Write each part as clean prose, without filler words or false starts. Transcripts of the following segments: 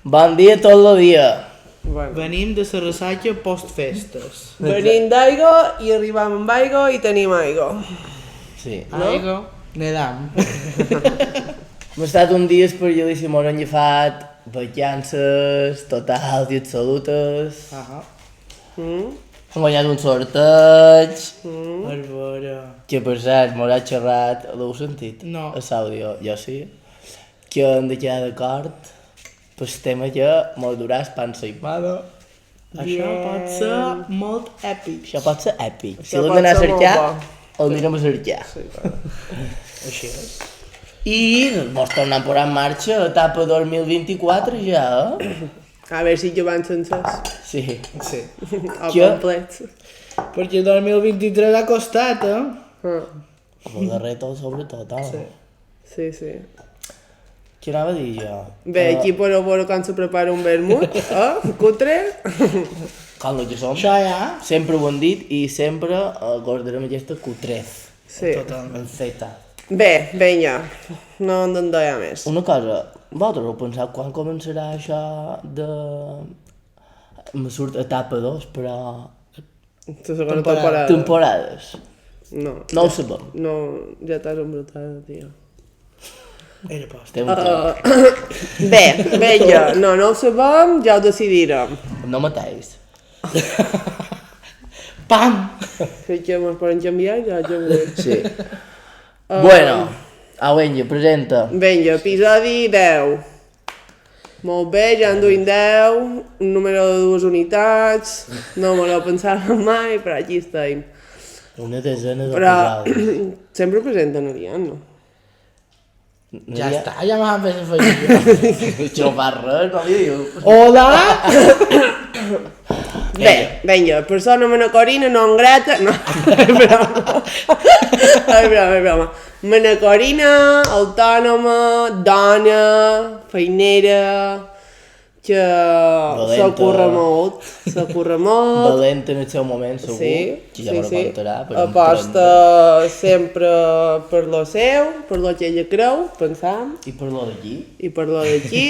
Bon dia tot el dia. Bueno. Venim de la ressaca post-festes. Venim d'aigua i arribam amb aigua i tenim aigua. Sí. Aigua, nedam. Hem estat un dia esperiodíssim, on hem agafat vacances totals i absolutes. Ahà. Hem guanyat un sorteig, Per veure... que per cert m'haurà xerrat, l'heu sentit? No. A l'àudio, jo sí. Que hem de quedar d'acord pel tema que Maduràs pansa i mare. Això pot ser molt èpic. Això pot ser èpic. Si Això l'hem pot d'anar a ser molt cercar, bo. el anirem a cercar. Sí, clar. Així és. I mos tornem a posar en marxa etapa 2024 ja, eh? A veure si jo van sencers. Sí. Sí. O Jo- complets. Perquè el 2023 ha costat, eh? El darrer tot sobretot, home. Sí, sí. Què anava a dir jo? Bé, aquí podeu veure com se prepara un vermut, cutre. Com el que som. Això ja... Sempre ho hem dit i sempre guardarem aquesta cutrez. Sí. Totalment. En feta. Bé, vinga, no en d'endoia més. Una cosa, vosaltres heu pensat quan començarà això de... Me surt etapa 2, però... La segona temporada. Temporades. No. No ho sabem. No, ja t'has embrutat, tio. Era post. Estem tots. Bé, vinga, no ho sabem, ja ho decidirem. No mateix. Pam! Crec que ens poden canviar, ja ho veig. Sí. Bueno, vinga, presenta. Vinga, episodi 10. Molt bé, ja en duim 10, un número de dues unitats, no me l'ho pensava mai, però aquí estem. Una desena de Però posades. sempre presenten Arián, no? Ja està, ja m'han fet afegir. Això no fa res, no li diu. Hola! Bé, vinga, persona manacorina non grata... No, és broma. És broma. Manacorina, autònoma, dona, feinera, que s'acurra molt, Valent en el seu moment, segur. sí, Que ja me sí, lo contarà, però aposta sempre per lo seu, per lo que ella creu, pensam, I per lo d'aquí? i per lo d'aquí,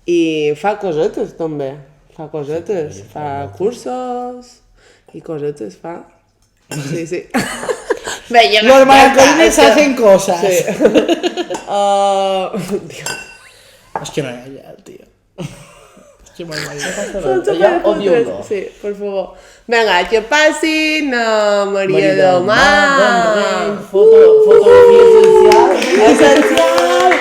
i fa cosetes també, fa cosetes, fa cursos i cosetes fa. Sí, sí. Bé, ja Los maracolines hacen cosas. Sí. És que no hi ha allà, tio. És que molt mal. Allà o diu-lo? Sí, per favor. Vinga, que passin a Maria del Mar. Fotografia essencial. Essencial.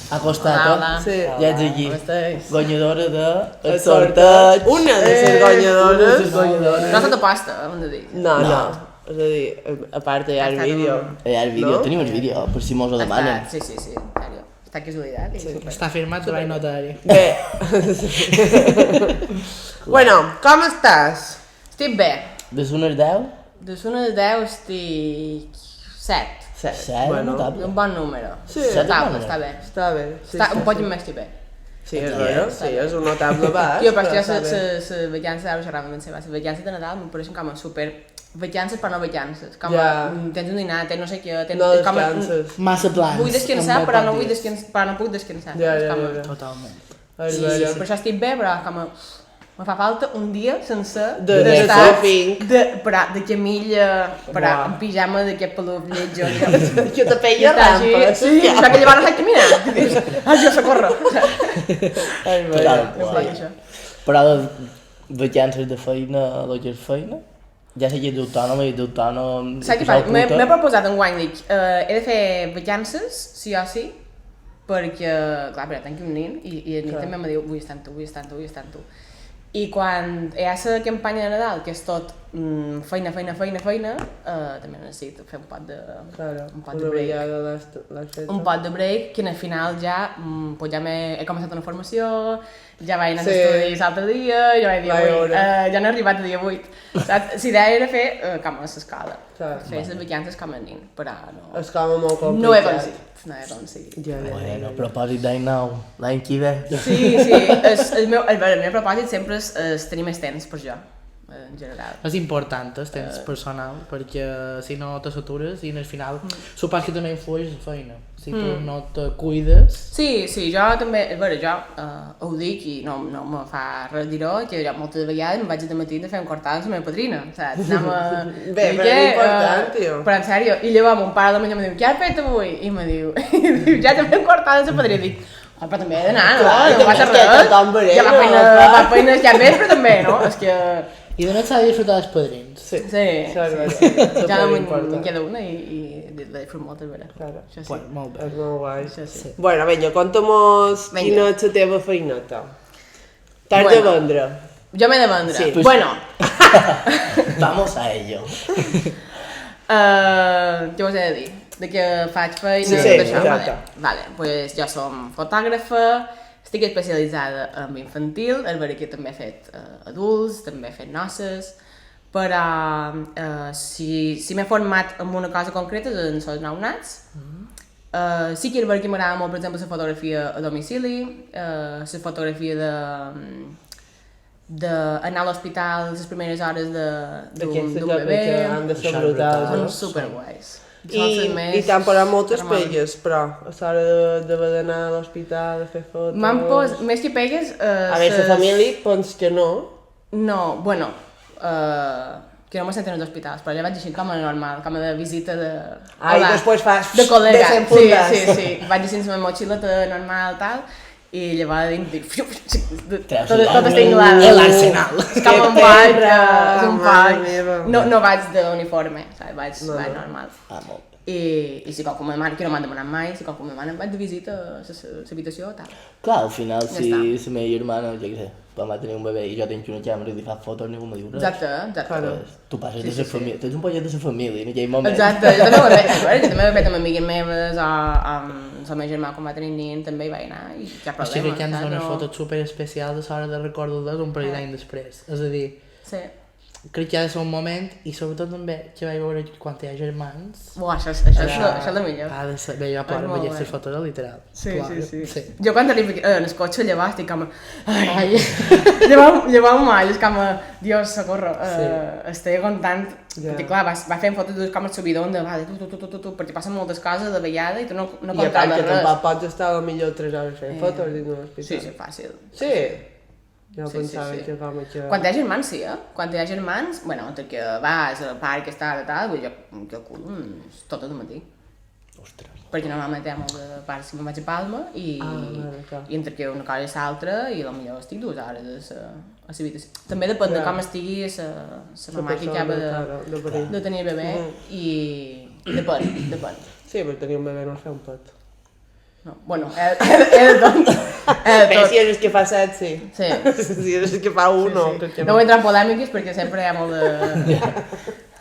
Ha costat, Hola. eh? Sí. Ja ets aquí. Com estàs? Guanyadora de... El sorteig. Una de les guanyadores. No se t'aposta, hem de dir. No, no. És a dir, a part hi ha el vídeo. Hi ha el vídeo, No? tenim el vídeo, per si mos ho demanen. Sí, sí, sí, en sèrio. Està casualitat i super. Està firmat per el notari. Bé. Bueno, com estàs? Estic bé. De sonar 10? De una de 10 estic 7. Set, Bueno, notable. Un bon número. Sí. Notable, està bé. Està bé. Sí, Està sí, un poc sí. més estic bé. Sí, és vera, sí, és un notable baix. Tio, però però és que està bé. la vacança, ara ho xerràvem amb en Seba, les vacances de Nadal em pareixen com a super vacances però no vacances. Com a, Ja. tens un dinar, tens no sé què, tens... No com a, descanses. Massa plans. vull descansar com però bé no pot vull dir. descansar, però no puc descansar. Ja, És ja, com a- ja. Totalment. És Sí, vera. per això estic bé, però com a... Me fa falta un dia sencer De shopping. de camilla, Buah. en pijama d'aquest pelut lletjo. Que te peia rampa. Sí, això que llavors saps caminar. I dius, jo socorro. És vera. Total, No guai. faig això. Però de vacances de feina, el que és feina, ja sé que ets autònoma i ets autònom... Saps què faig? M'he proposat enguany, dic, he de fer vacances, sí o sí, perquè, clar, però tinc un nin i el nin també me diu, vull estar amb tu, vull estar amb tu, vull estar amb tu. I quan hi ha la campanya de Nadal, que és tot feina, també necessito fer un pot de Una break. vegada l'has fet. Un pot de break, que al final ja, pues ja he començat una formació, ja vaig anar Sí. a estudis l'altre dia, ja vaig dir Vaig avui, veure. ja no he arribat a dia 8. Saps? La idea era fer com a l'escola, Clar. fer les vacances com a nin, però no, És com molt complicat. no he aconseguit. Ja, ja. Bueno, propòsit d'any nou, l'any que ve. Sí, el meu propòsit sempre és tenir més temps per jo. en general. És important el temps personal, perquè si no te satures i al final supos que també influeix la feina. Si tu no te cuides... Sí, jo també, a veure, jo ho dic i no me fa res dir-ho, que jo moltes vegades em vaig de matí de fer un cortat amb la meva padrina, saps? Bé, però és important, tio. Però en sèrio, i llavors mon pare a la manhã em diu, què has fet avui? I me diu, ja t'he fet un cortat amb la padrina, i dic, però també he d'anar, no? Clar, No passa és que res. tothom veuré, Ja la no? feina és ja vespre també, no? És que... I de més s'ha de disfrutar dels padrins. Sí, Sí, això és sí, veritat. sí. És Ja me'n superimportant. queda una i la disfruto molt, és vera. Claro. Això sí. Bueno, molt bé. És molt guai. Això sí. Bueno, vinga, conta'm-nos Vinga. quina és la teva feineta. T'has de Bueno. vendre. Jo m'he de vendre. Sí. Bueno, Vamos a ello. què us he de dir? De que faig feina Sí, i tot això. exacte. Vale, pues jo som fotògrafa, estic especialitzada en infantil, és vera que també he fet adults, també he fet noces, però si m'he format en una cosa concreta és en els nounats. Sí que és vera que m'agrada molt, per exemple, la fotografia a domicili, la fotografia d'anar a l'hospital les primeres hores d'un bebè, que han de ser brutals. són no? superguais. I t'han posat moltes pelles, però a l'hora d'haver d'anar a l'hospital a fer fotos... Més que pegues... A veure, la família pensa que no. No, bueno, que no me senten als hospitals, però ja vaig així com a normal, com a de visita de... I després fas... De col·lega, desenfundar. sí. Vaig així amb la motxileta normal, tal, i llavors dic... Treus Tot l'arma. està inglada. L'arsenal. És com un Que pack, perra, és un mare pack. meva. No vaig d'uniforme, saps? Vaig normal. Ah, molt bé. I si qualcú me demana, que no m'han demanat mai, si qualcú me demana, vaig de visita a l'habitació, tal. Clar, al final, si està. la meva germana, jo què sé, va tenir un bebè i jo tinc una càmera i li fa fotos, ningú me diu res. Exacte. Pues, tu passes Sí, de la sí, família, tens un pollet de la família en aquell moment. Exacte, jo també ho he fet, jo també ho he fet amb amigues meves o amb la meva germà quan va tenir nin, també hi vaig anar i cap Hosti, problema. crec que han de fer unes no? fotos super especials a l'hora de recordar-les un parell d'anys després. És a dir, Sí. crec que ha de ser un moment, i sobretot també que vaig veure quan hi ha germans, Buah, això és el millor. ha de ser... Bé, jo ploro amb molt aquestes guai. fotos, literal. Sí. Sí. Jo quan arribo en el cotxe llavors estic com... Ai, llavors mai, és com... Dios, socorro, estic aguantant... Perquè clar, va fent fotos com el subidon de vale, tu, perquè passen moltes coses de vegada i tu no I a part controles que res. tampoc pots estar a millor 3 hores fent fotos dins d'un hospital. Sí, fàcil. Sí? Jo Sí, pensava sí. que com que... Quan hi ha germans, sí, Quan hi ha germans, bueno, entre que vas al parc, tal, vull dir, jo calculo tot el matí. Ostres. Perquè normalment hi ha molt de parcs que me'n vaig a Palma i clar. entre que una cosa i l'altra i potser estic 2 hores a l'habitació. També depèn de com estigui la mamà que acaba de tenir el bebè i depèn. Sí, però tenir un bebè no es fa un pet. No, bueno, he de tot. Bé, si és el que fa 7, sí. Sí. Si és el que fa 1, crec que No vull entrar en polèmiques perquè sempre hi ha molt de...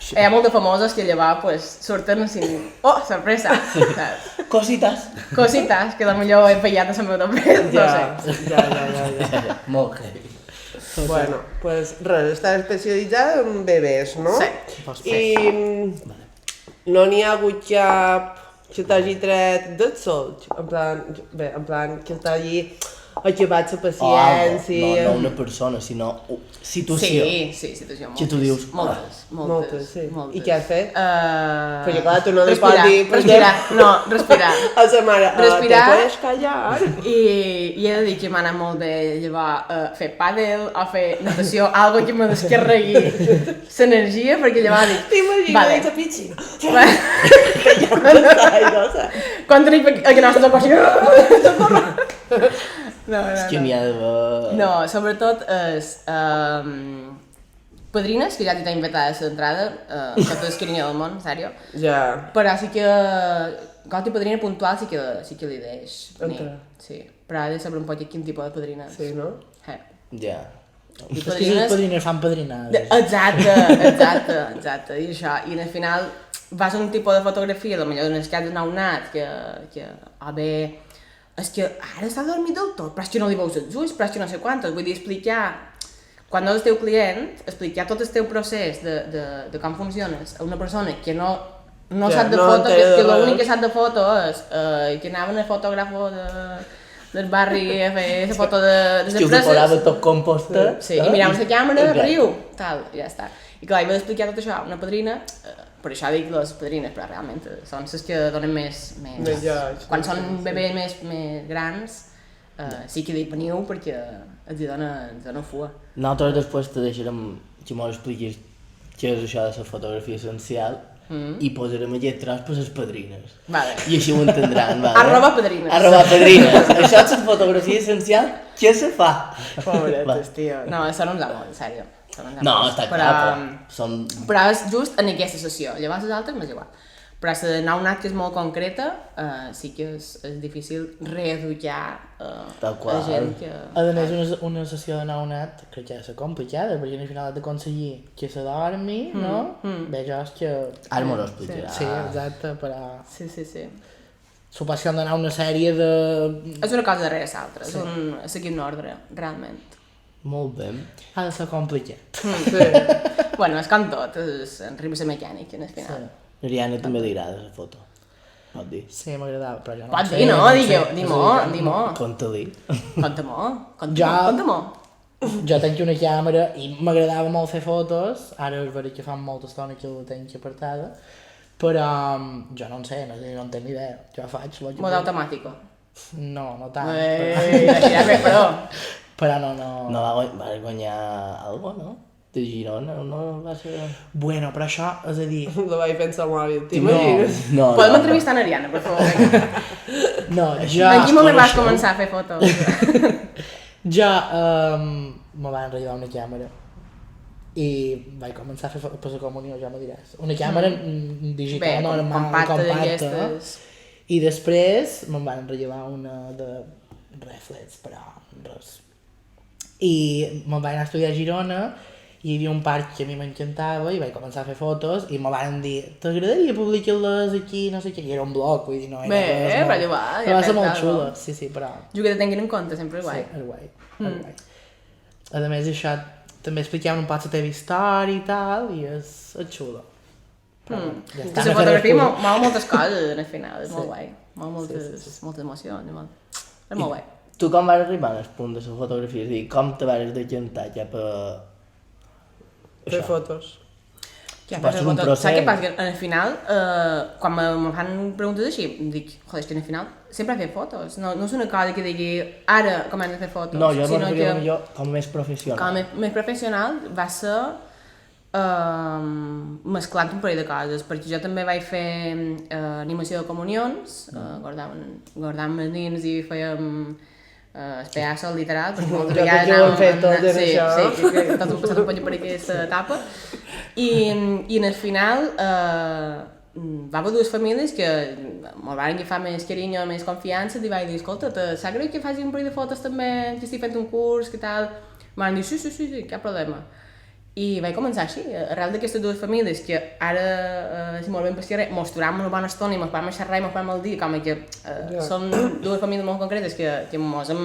Hi ha molt de famosos que llavors pues, surten així... Oh, sorpresa! Saps? Cositas. Cositas que potser he fallat a la meva també, no sé. Ja. Molt heavy. Bueno, pues res, estàs especialitzada en bebès, no? Sí. I no n'hi ha hagut cap que t'hagi tret del sol? En plan, que t'hagi acabat la paciència... No una persona, sinó situació. Sí, situació, moltes. Que tu dius, Moltes, sí. I què has fet? Perquè clar, tu no li respirar, pots dir... respirar. A sa mare, Respirar. te puedes callar? I he de dir que m'ha anat molt bé llavors fer pàdel o fer natació, algo que me descarregui l'energia, perquè llavors dic... T'imagino dins la piscina. Quan tenim aquí nostres cossi... No. És que n'hi ha d'haver... No, sobretot és... padrines, que ja t'he invitat a l'entrada, amb tot el carinyo del món, en sèrio. Ja. Però sí que... Qualque padrina puntual sí que li deix venir. Entra. Sí, però ha de saber un poc quin tipus de padrines. Sí, no? Ja. I És que les padrines fan padrinades. Exacte, i això. I al final vas a un tipus de fotografia, potser en el cas d'un nounat, que bé, és que ara està dormit del tot, però és que no li veus els ulls, però és que no sé quantos. Vull dir, explicar, quan no és el teu client, explicar tot el teu procés de com funciones a una persona que no sap de foto, que l'únic que sap de foto és que anaven a fotògrafo del barri a fer la foto de les Que us ho empreses. posava tot compostat. Sí, i mirava la càmera, Exacte. riu, tal, i ja està. I clar, he d'explicar tot això a una padrina, per això dic les padrines, però realment són les que donen més... Més jocs. Quan són bebès més grans, sí que dic veniu perquè els hi dona fua. Nosaltres després te deixarem que mos expliquis què és això de la fotografia essencial i posarem aquest tros per les padrines. Vale. I així ho entendran, vale? @padrines. @padrines. Això és la fotografia essencial, què se fa? Pobretes, tio. No, això no ens amo, en sèrio. No, està clar, però són... Però és just en aquesta sessió, llavors les altres m'és igual. Però la de naunat, que és molt concreta, sí que és difícil reeducar Tal qual. la gent que... A més, una sessió de naunat crec que ha de ser complicada, perquè al final has d'aconseguir que se dormi, no? Bé, jo és que... Ara m'ho explicarà. Sí, exacte, però... Sí. Suposo que han d'anar a una sèrie de... És una cosa darrere l'altra, és seguir un ordre, realment. Molt bé. Ha de ser complicat. Bueno, és com tot, és arriba la mecànica, al final. A Ariana també li agrada la foto. Pot dir. Sí, m'agradava, però jo no Pots sé, dir, no? sé. Digueu. Conta-li. Conta-m'ho. Jo tenc una càmera i m'agradava molt fer fotos, ara és veritat que fa molta estona que la tenc apartada, però jo no en sé, no en tenc ni idea. Jo faig el que... Modo automàtico. No tant. Però... Però no. No va guanyar algo, no? De Girona, no va ser... Bueno, però això, és a dir... Lo vaig pensar al mòbil, t'imagines? No. Podem entrevistar en Ariana, per favor. No, jo... En quin moment vas començar a fer fotos? Jo me van enrotllar una càmera i vaig començar a fer fotos per la comunió, ja m'ho diràs. Una càmera digital normal, compacta compacta. d'aquestes. I després me'n van enrotllar una de reflex, però res. I me'n vaig anar a estudiar a Girona i hi havia un parc que a mi m'encantava i vaig començar a fer fotos i me van dir t'agradaria publicar-les aquí, no sé què, i era un blog, vull dir, no era Bé, res però molt... igual, ja Però va ser fes molt algo. xula, sí, però... Jo que te tinguin en compte, sempre és guai. Sí, és guai, és guai. A més, això també explicaven un poc la teva història i tal, i és xula. Però, ja Que la fotografia mou moltes coses, al final, és molt guai. Mou moltes emocions, és molt guai. Tu com vas arribar al punt de la fotografia? És a dir, com te vas decantar cap a... Fer fotos. Ja, Va ser un procés. Saps què passa? Que al final, quan me fan preguntes així, em dic, joder, és que al final sempre he fet fotos. No és una cosa que digui, ara començo a fer fotos. No, jo sinó no que jo com més professional. com més professional va ser mesclant un parell de coses, perquè jo també vaig fer animació de comunions, guardàvem els nins i fèiem el pedaço literal, perquè Jo nosaltres crec ja que ho hem fet anàvem... tot en això. Sí, que tot hem passat un poc per aquesta etapa. I en el final va haver dues famílies que me'l van agafar més carinyo, més confiança, i vaig dir, escolta, sap greu que faci un parell de fotos també, que estic fent un curs, que tal? Em van dir, sí, cap problema. I vaig començar així, arrel d'aquestes dues famílies que ara, si molt ben per mos duràvem una bona estona i mos vam xerrar i mos vam dir com que són dues famílies molt concretes que mos hem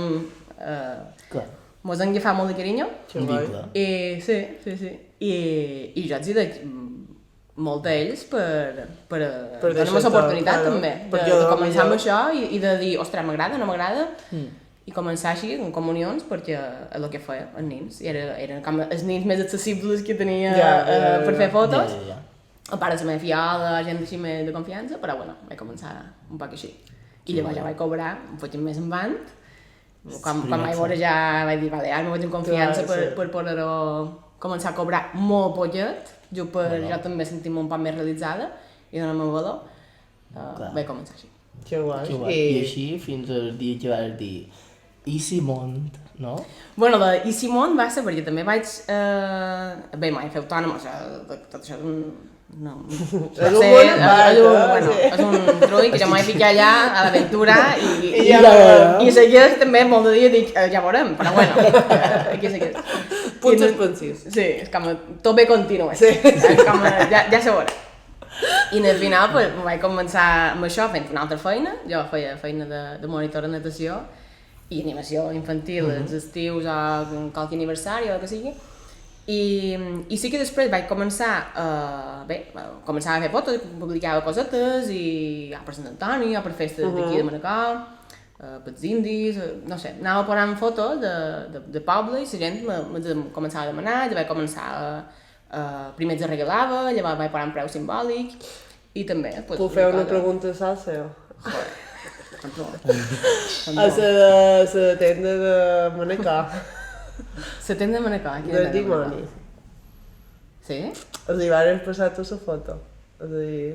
agafat molt de carinyo. Un vincle. I sí. I jo els hi dic molt d'ells per donar-me l'oportunitat també, de començar amb això i de dir, ostres, m'agrada, no m'agrada, i començar així, en comunions, perquè és el que feia els nins, i eren com els nins més accessibles que tenia per fer fotos, a part de la meva fiada, gent així més de confiança, però bueno, vaig començar un poc així. I llavors ja vaig cobrar un poc més en band, quan vaig veure ja vaig dir, vale, ara m'ho veig en confiança per poder-ho començar a cobrar molt poquet, just per jo també sentir-me un poc més realitzada i donar-me valor, vaig començar així. Que guai. I així fins al dia que vas dir Easy Mont, no? Bueno, la Easy Mont va ser perquè també vaig... Bé, mai fer autònoma, tot això és un... No, és un bon embarc, és un trull que jo m'he ficat allà a l'aventura I seguia també molt de dia dic, ja veurem, però bueno, aquí segueix. Punts suspensius. Sí, és com tot bé continua, és com ja se veurà. I al final pues, vaig començar amb això fent una altra feina, jo feia feina de monitor de natació i animació infantil, els estius o qualque aniversari o el que sigui. I sí que després vaig començar a fer fotos, publicava cosetes i per Sant Antoni o per festes d'aquí de Manacor. pels indis, no sé, anava posant fotos de poble i la gent me començava a demanar, ja vaig començar primer els regalava, llavors vaig posar un preu simbòlic i també... Puc fer una pregunta salsa? A la tenda de Manacor. La tenda de Manacor? Del dimoni. Sí? Els hi van passar tu la foto. És a dir...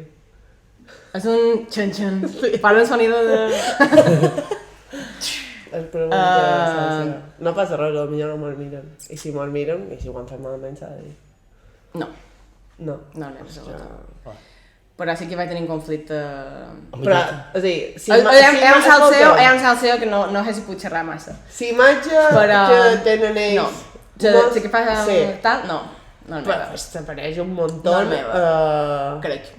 És un xan-xan. Fan el sonido de... Es pregunta salsa. No passa res, potser no me'l miren. I si me'l miren, i si ho han fet malament, s'ha de dir. No. No. No, no és això. Però sí que vaig tenir un conflicte... Però, és a dir, Hi ha un salseo que no sé si puc xerrar massa. Si imatge que tenen ells... No, si que fa tal, no. No el meva. S'apareix un muntó. No el meva. Crec.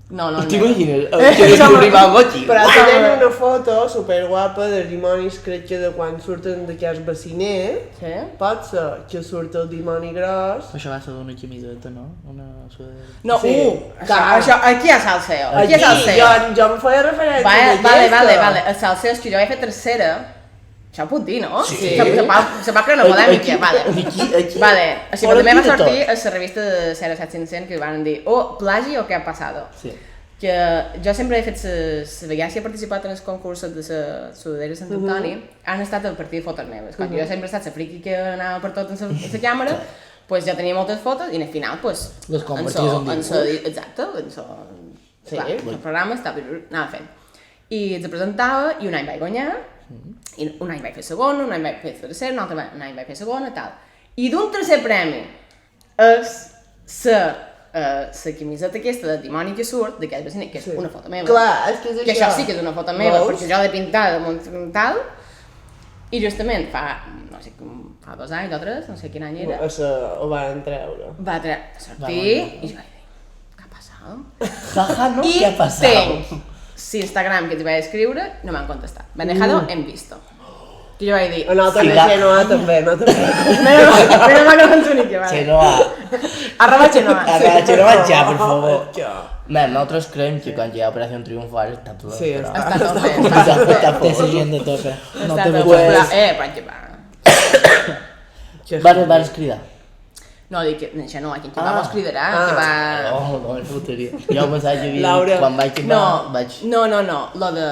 No, el meva. T'imagines? Que arribar al aquí. Però tenen una foto superguapa dels dimonis, crec que de quan surten d'aquest vaciner. Sí? Pot ser que surt el dimoni gros. Això va ser d'una camiseta, no? Una sudadera. No, això, aquí hi ha salseo. Aquí hi ha salseo. Jo em feia referència a Vale. El salseo és que jo vaig fer tercera. Això ho puc dir, no? Sí. Se va crear una polèmica, vale. Aquí. Vale, així que també va sortir a la revista de 07500 que van dir plagi o què ha passat? Sí. Que jo sempre he fet les vegades que he participat en els concursos de la sudadera de Sant Antoni, han estat a partir de fotos meves. Quan jo sempre he estat la friqui que anava per tot en la càmera, pues jo tenia moltes fotos i al final pues... Les comparties en dibuix. Exacte, el programa anava fent. I els presentava i un any vaig guanyar, i un any vaig fer segona, un any vaig fer tercera, un altre any vaig fer segona, tal. I d'un tercer premi és la camiseta aquesta de dimoni que surt, d'aquest veciner, que és una foto meva. Clar, és que és això. Que això sí que és una foto meva, perquè jo l'he pintada damunt tal, i justament fa 2 anys o 3, no sé quin any era. Ho van treure. Va sortir i jo vaig dir, què ha passat? Jaja, no, què ha passat? I tenc Instagram que t'hi vaig escriure, no m'han contestat. Me han dejado en visto. I jo vaig dir... No, també Xenoa, també, no te preocupes. Menos mal que no ens únic, vale. Xenoa. @Xenoa. Ja, per favor. Nosaltres creiem que quan hi ha Operació Triunfo ara està tot bé. Està tot bé. Té la gent de tope. No Està te tot veus. bé. Però que va... Vas cridar? No, dic que Xenoa, quin que va vos cridarà, que va... No em fotria. Jo pensava que havia... Quan vaig quedar, vaig... No, lo de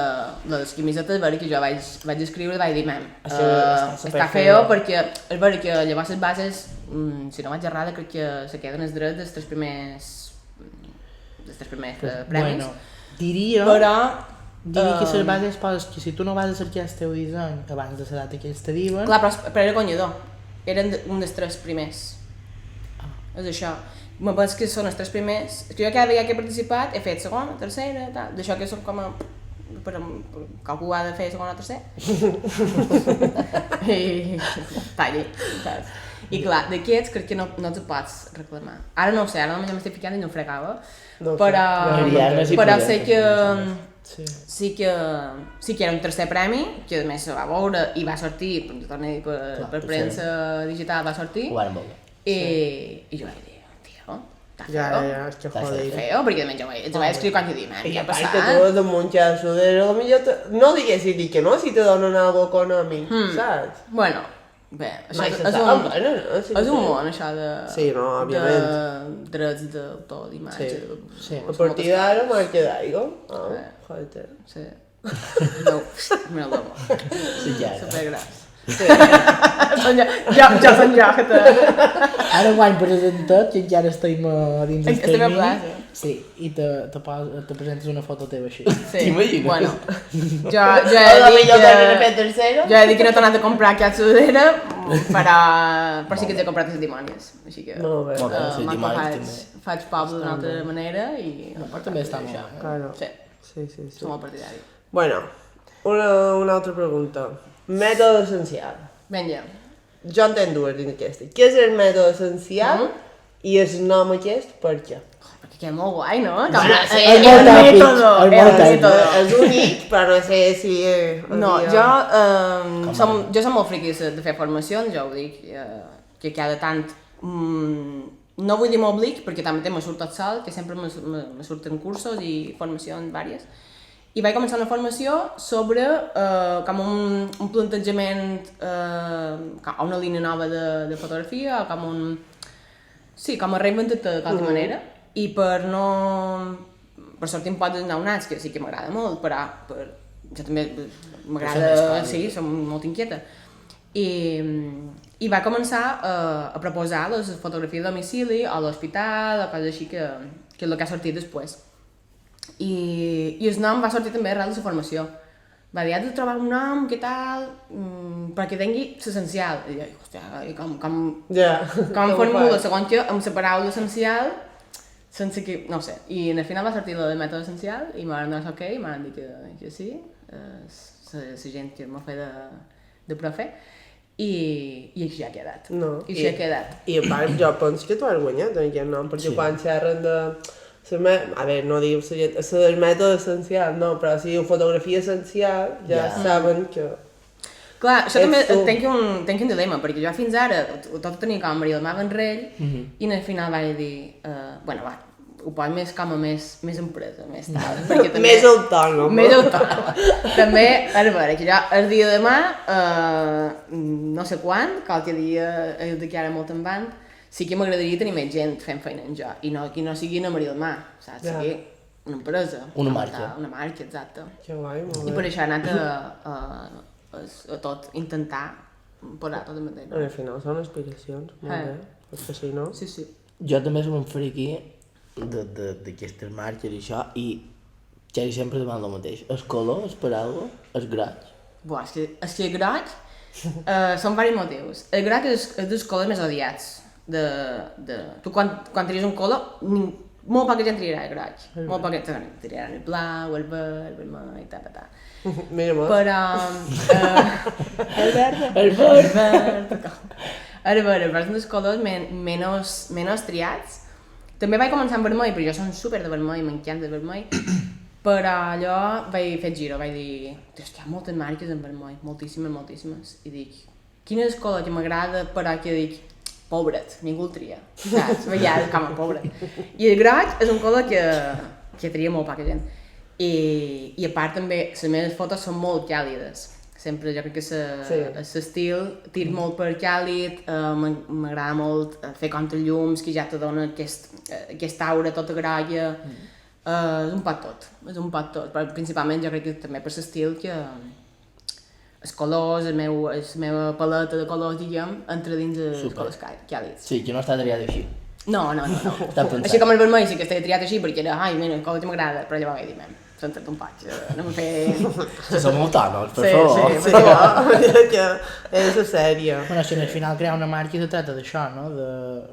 les camisetes, que jo vaig escriure i vaig dir, està feo perquè és vera que llavors les bases, si no vaig errada, crec que se queden els drets dels tres primers premis. Bueno, diria que les bases poses que si tu no vas a cercar el teu disseny abans de la data que ells te diuen... Clar, però era guanyador. Eren un dels 3 primers. És això. Me penso que són els 3 primers. És que jo cada vegada que he participat he fet segona, tercera, tal. D'això que som com a... per qualcú ha de fer segona o tercera. I talli, saps? I clar, d'aquests crec que no els pots reclamar. Ara no ho sé, ara no m'estic ficant i no ho fregava. Però sé que... Sí que era un tercer premi, que a més se va veure i va sortir, per premsa digital va sortir. Ho van veure. I jo vaig dir, tio, està feo. És que joder. Feo, perquè també els vaig escriure quan jo dic, què ha passat? I tu de muntar sudadera, no diguessis dir que no si te donen algo econòmic, saps? Bueno, bé, això és un món, això de... Sí, no, òbviament. De drets d'autor, d'imatge... Sí. A partir d'ara marca d'aigua. Joder. Sí. No, me lo domo. Sí, ja. Supergras. Jo són jo que te... Ara ho han presentat, que encara estem dins del Estem a termini. plaça. Sí, i te presentes una foto teva així. Sí, T'imagines? bueno, jo he dit que no he tornat a comprar aquesta sudadera, però sí que t'he comprat els dimonis, així que faig poble d'una altra manera i... Però també està molt bé. Claro. Sí, som molt partidaris. Bueno, una altra pregunta. Mètode essencial. Vinga. Jo en tenc dues dins aquesta. Què és el mètode essencial i el nom aquest per què? Perquè queda molt guai, no? És molt tèpic. És únic, però no sé si... No, jo som molt friquis de fer formacions, jo ho dic, que cada tant... No vull dir m'oblic, perquè també me surt tot sol, que sempre me surten cursos i formacions vàries. i vaig començar una formació sobre com un plantejament, una línia nova de fotografia, o com a reinventar-te de qualque manera, i per sortir un poc dels nounats, que sí que m'agrada molt, però jo també m'agrada, sí, som molt inquieta. I va començar a proposar les fotografies a domicili, a l'hospital, o coses així que és el que ha sortit després. I el nom va sortir també arrel de la formació. Va dir, has de trobar un nom, què tal, perquè tingui l'essencial. I jo, hòstia, com formulo, segons que amb la paraula essencial, sense que, no sé. I al final va sortir el mètode essencial i m'han dit ok, m'han dit que sí, la gent que m'ha fet de profe, i així ha quedat. I així ha quedat. I a part, jo penso que tu has guanyat aquest nom, perquè quan xerren de... A veure, no diu el mètode essencial, no, però si diu fotografia essencial, ja saben que... Clar, això també tenc un dilema, perquè jo fins ara tot tenia com a Maria del Mar Vendrell, i al final vaig dir, bueno, va, ho poso més com a més empresa, més tal. Més autònom. Més autònom. També, a veure, que jo el dia de demà, no sé quan, qualque dia d'aquí ara molt en band, sí que m'agradaria tenir més gent fent feina en jo, i no sigui una Maria del Mar, saps? Sigui una empresa. Una marca. Una marca, exacte. Que guai, molt bé. I per això he anat a tot, intentar posar tot en mateix. Al final són aspiracions, molt bé, perquè si no... Sí, sí. Jo també som un friqui d'aquestes marques i això, i quasi sempre demano el mateix. El color, és per alguna cosa, el groig. Buah, és que el groig són diversos motius. El groig és dels colors més odiats. Tu quan tries un color, molt poca gent triarà el groig. Molt poca gent triarà el blau, el verd, el vermell, ta. Mira molt. Però... el verd. El verd són dels colors menys triats. També vaig començar amb vermell, perquè jo som super de vermell, m'encanta el vermell. Però allò vaig fer giro, vaig dir, hi ha moltes marques en vermell, moltíssimes. I dic, quin és el color que m'agrada, però que dic, pobret, ningú el tria, saps? Veia com a pobret. I el groig és un color que tria molt poca gent. I a part també, les meves fotos són molt càlides. Sempre jo crec que l'estil tira molt per càlid, m'agrada molt fer contrallums, que ja te dona aquesta aura tota groga. És un poc tot, però principalment jo crec que també per l'estil que els colors, la meva paleta de colors, diguem, entra dins els colors càlids. Sí, que no està triat així. No. Així com el vermell sí que estava triat així perquè era, mira, el color que m'agrada, però llavors vaig dir, senta't un poc, anem a fer... Sí, som autònoms, per favor. Sí, que és sèrie. Bueno, si al final crear una marca se trata d'això, no?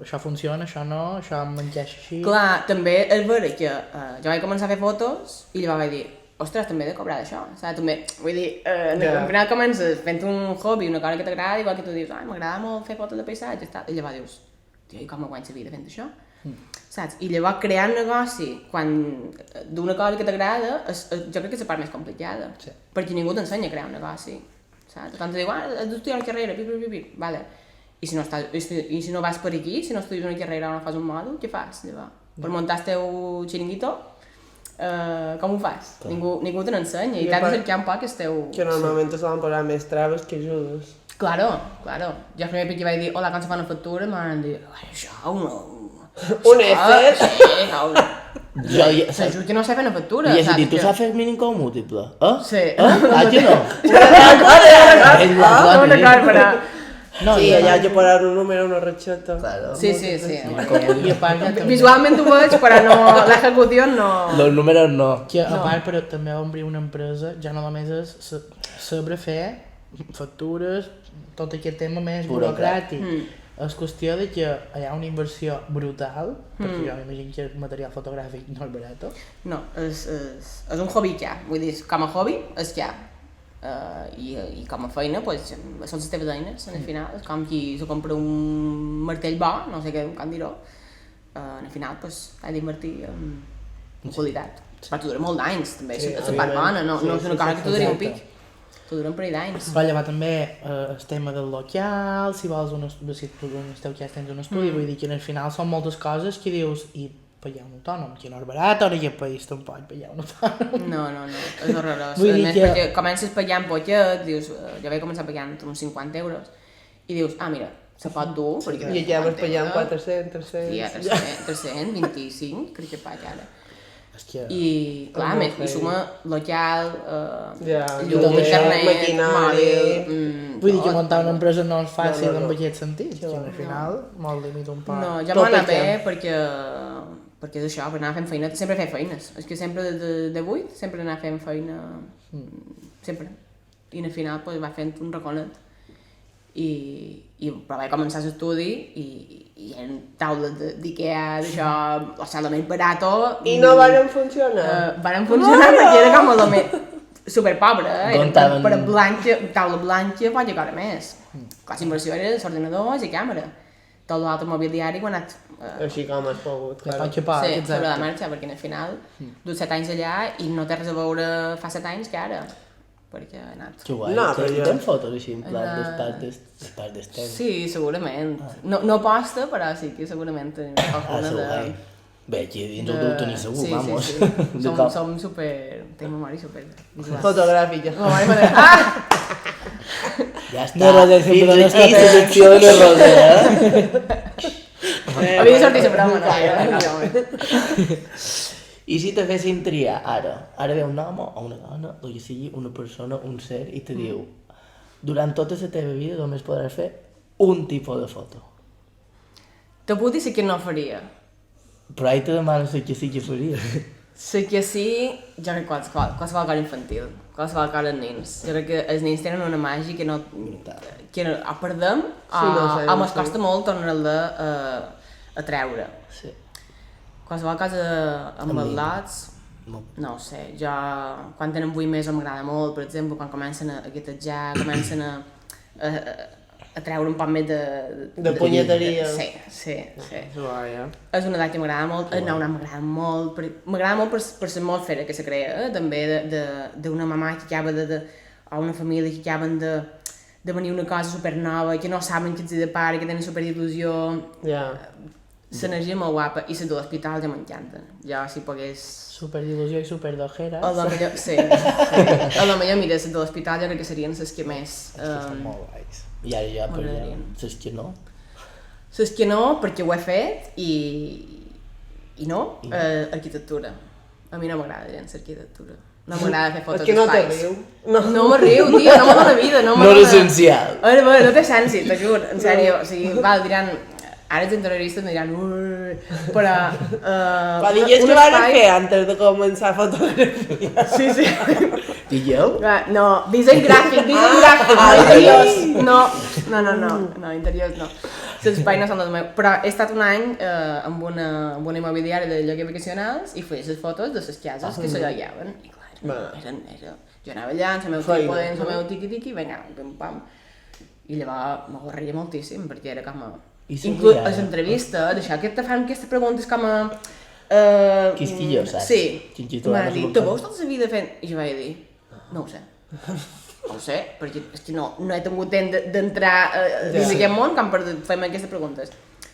Això funciona, això no, això m'encaixa així... Clar, també és vera que jo vaig començar a fer fotos i llavors vaig dir, ostres, també he de cobrar d'això, saps? També, vull dir, al final comences fent un hobby, una cosa que t'agrada, igual que tu dius, m'agrada molt fer fotos de paisatges, i llavors dius, tio, i com me guanys la vida fent això? Saps? I llavors crear un negoci d'una cosa que t'agrada, jo crec que és la part més complicada, perquè ningú t'ensenya a crear un negoci, saps? Quan te diu, has d'estudiar una carrera, vale. I si no vas per aquí, si no estudies una carrera o no fas un mòdul, què fas, llavors? Per muntar el teu xiringuito, com ho fas? Ningú te n'ensenya i t'has de cercar un poc el teu... Que normalment te solen posar més traves que ajudes. Claro. Jo primer perquè vaig dir, hola, quan se fa una factura, m'han dit, això, Un F? Sí, segur que no sé fer una factura. I és a dir, tu saps fer mínim com múltiple, Sí. Aquí no? No record, però... Sí, allà jo posar un número, una ratxeta. Sí. I a part, Visualment ho veig, però no, l'execució no... Els números no. Que a part, però també obrir una empresa ja no només és saber fer factures, tot aquest tema més burocràtic. És qüestió de que hi ha una inversió brutal, perquè jo m'imagino que el material fotogràfic no és barat. No, és un hobby que hi ha, vull dir, com a hobby és que hi ha. I com a feina, pues, són les teves eines, al final, és com qui se compra un martell bo, no sé com dir-ho, al final, pues, has d'invertir en qualitat. Però t'ho dura molt d'anys, també, és la part bona, no és una cosa que t'ho duri un pic. T'ho dura un parell d'anys. Però llavors també el tema del local, si vols si tu en el teu cas tens un estudi, vull dir que al final són moltes coses que dius, i pagar un autònom, que no és barat, ara aquest país tampoc pagar un autònom. No, és horrorós. Vull A dir més, que- perquè comences pagant poquet, dius, jo vaig començar pagant uns 50 euros, i dius, mira, se pot dur, perquè... I ja vas 50 pagant euros. 400, 300... Sí, 325, crec que paga ara. Hòstia. I, clar, molt més, i heavy. suma local, Ja, llum, lloguer, internet, maquinari. mòbil... Vull dir que tot. muntar una empresa no és fàcil No. en aquest sentit, que al final molt limita un poc. No, ja Tot m'ha anat perquè- bé perquè és això, per anar fent feina, sempre fer feines. És que sempre de 8, sempre anar fent feina, sempre. I al final pues, va fent un raconet. Però vaig començar l'estudi i eren taules d'Ikea, d'això, o sigui, el més barato. I no varen funcionar. Varen funcionar perquè era com el més superpobre, era Comptaven- per blanca, taula blanca, pot llegar més. La inversió era l'ordinador i càmera. Tot l'altre mobiliari ho ha anat Així com has pogut, Ja clar. pot xapar, sí, sobre la exacte. marxa, perquè al final dus 7 anys allà i no té res a veure fa 7 anys que ara, perquè ha anat... Que guai, No, que però jo- tens fotos així en plan Anar- dels parts d'estem. Sí, segurament. No posta, però sí que segurament tenim alguna segur, guai. Bé, aquí dins ho deu tenir segur, sí, vamos. Sí, sí. De cop. Som super... Tenim memòria super visual. Fotogràfica. Ja està. No, Roser, sempre Fins no aquí està la secció de la Roser, eh? Havia de sortir sempre amb una noia. I si te fessin triar ara ve un home o una dona, o que sigui una persona, un ser, i te diu durant tota la teva vida només podràs fer un tipus de foto. Te puc dir que no faria. Però ahí te demanes el que sí que faries. Sí que sí, jo crec que qualsevol cosa infantil, qualsevol cosa als nens. Jo crec que els nens tenen una màgia que no o perdem o mos costa molt tornar-la a treure. Sí. Qualsevol cosa amb els lots, no ho sé, jo quan tenen 8 mesos m'agrada molt, per exemple, quan comencen a guetejar, comencen a treure un poc més De punyeteria. Sí. Vaja. És una edat que m'agrada molt, el nou m'agrada molt, m'agrada molt per l'atmosfera que se crea, també d'una mamà que acaba o una família que acaben de venir una cosa supernova, que no saben que ets de pare, que tenen superil·lusió, Ja. l'energia és molt guapa, i les de l'hospital ja m'encanten. Jo, si pogués... Superil·lusió i superd'ojeres. A lo millor, sí. A lo millor, mira, les de l'hospital jo crec que serien les que més... Estan molt guais. I ara ja, per allà, M'agradarien. saps que no? Les que no, perquè ho he fet, i no, arquitectura. A mi no m'agrada gens l'arquitectura. No m'agrada fer fotos És que no te d'espais. riu. No me riu, tio, no me dóna vida, no me No dóna... és essencial. A veure, no té sensi, t'ho juro, en sèrio. O sigui, val, diran... Ara els interioristes em diran... Però... Va dir, és que van fer antes de començar a fotografia. Sí. Digueu? No, disseny gràfic, interiors. No, interiors no. Els espais no són els meus. Però he estat un any amb una immobiliària de lloguer vacacionals i feia les fotos de les cases que se llogaven. I clar, jo anava allà, amb el meu trípode, amb el meu tiqui-tiqui, vinga, pam-pam. I llavors m'avorria moltíssim, perquè era com a... Inclús a l'entrevista, d'això, que te fan aquestes preguntes com a... Quisquillo, saps? Sí. Quinquito, M'ha no dit, sé te com veus tota la vida fent... I jo vaig dir, no ho sé. No ho sé, perquè és que no he tingut temps d'entrar dins d'aquest món com per fer-me aquestes preguntes.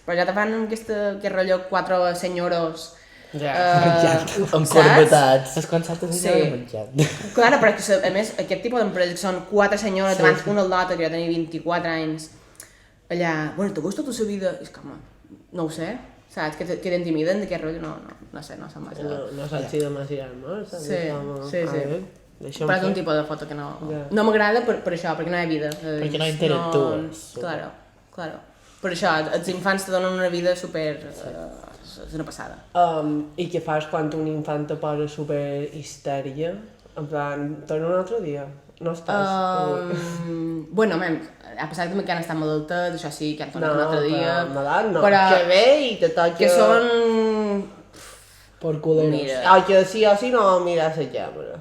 Però ja te fan aquest rotllo 4 senyoros... Encorbatats. Els conceptes Sí. de menjat. Clar, però que, a més, aquest tipus d'empreses que són 4 senyores, abans una al l'altra, que jo tenia 24 anys, allà, bueno, te veus tota la vida? I és com, no ho sé, saps? Que t'intimiden d'aquest rotllo, no sé, no se'm va No saps si demasiat, no? Sí. Deixa'm Però és un fer. tipus de foto que no... Ja. No m'agrada per això, perquè no hi ha vida. Perquè no interactues. Claro. Per això, els infants te donen una vida super... és una passada. I què fas quan un infant te posa super histèria? En plan, torna un altre dia? No estàs? Bueno, ha passat també que han estat malaltes, això sí, que han tornat un altre dia. Malalt no, però que ve i te toca... que són... Por culeros. Mira. Que sí o sí no mirar la càmera.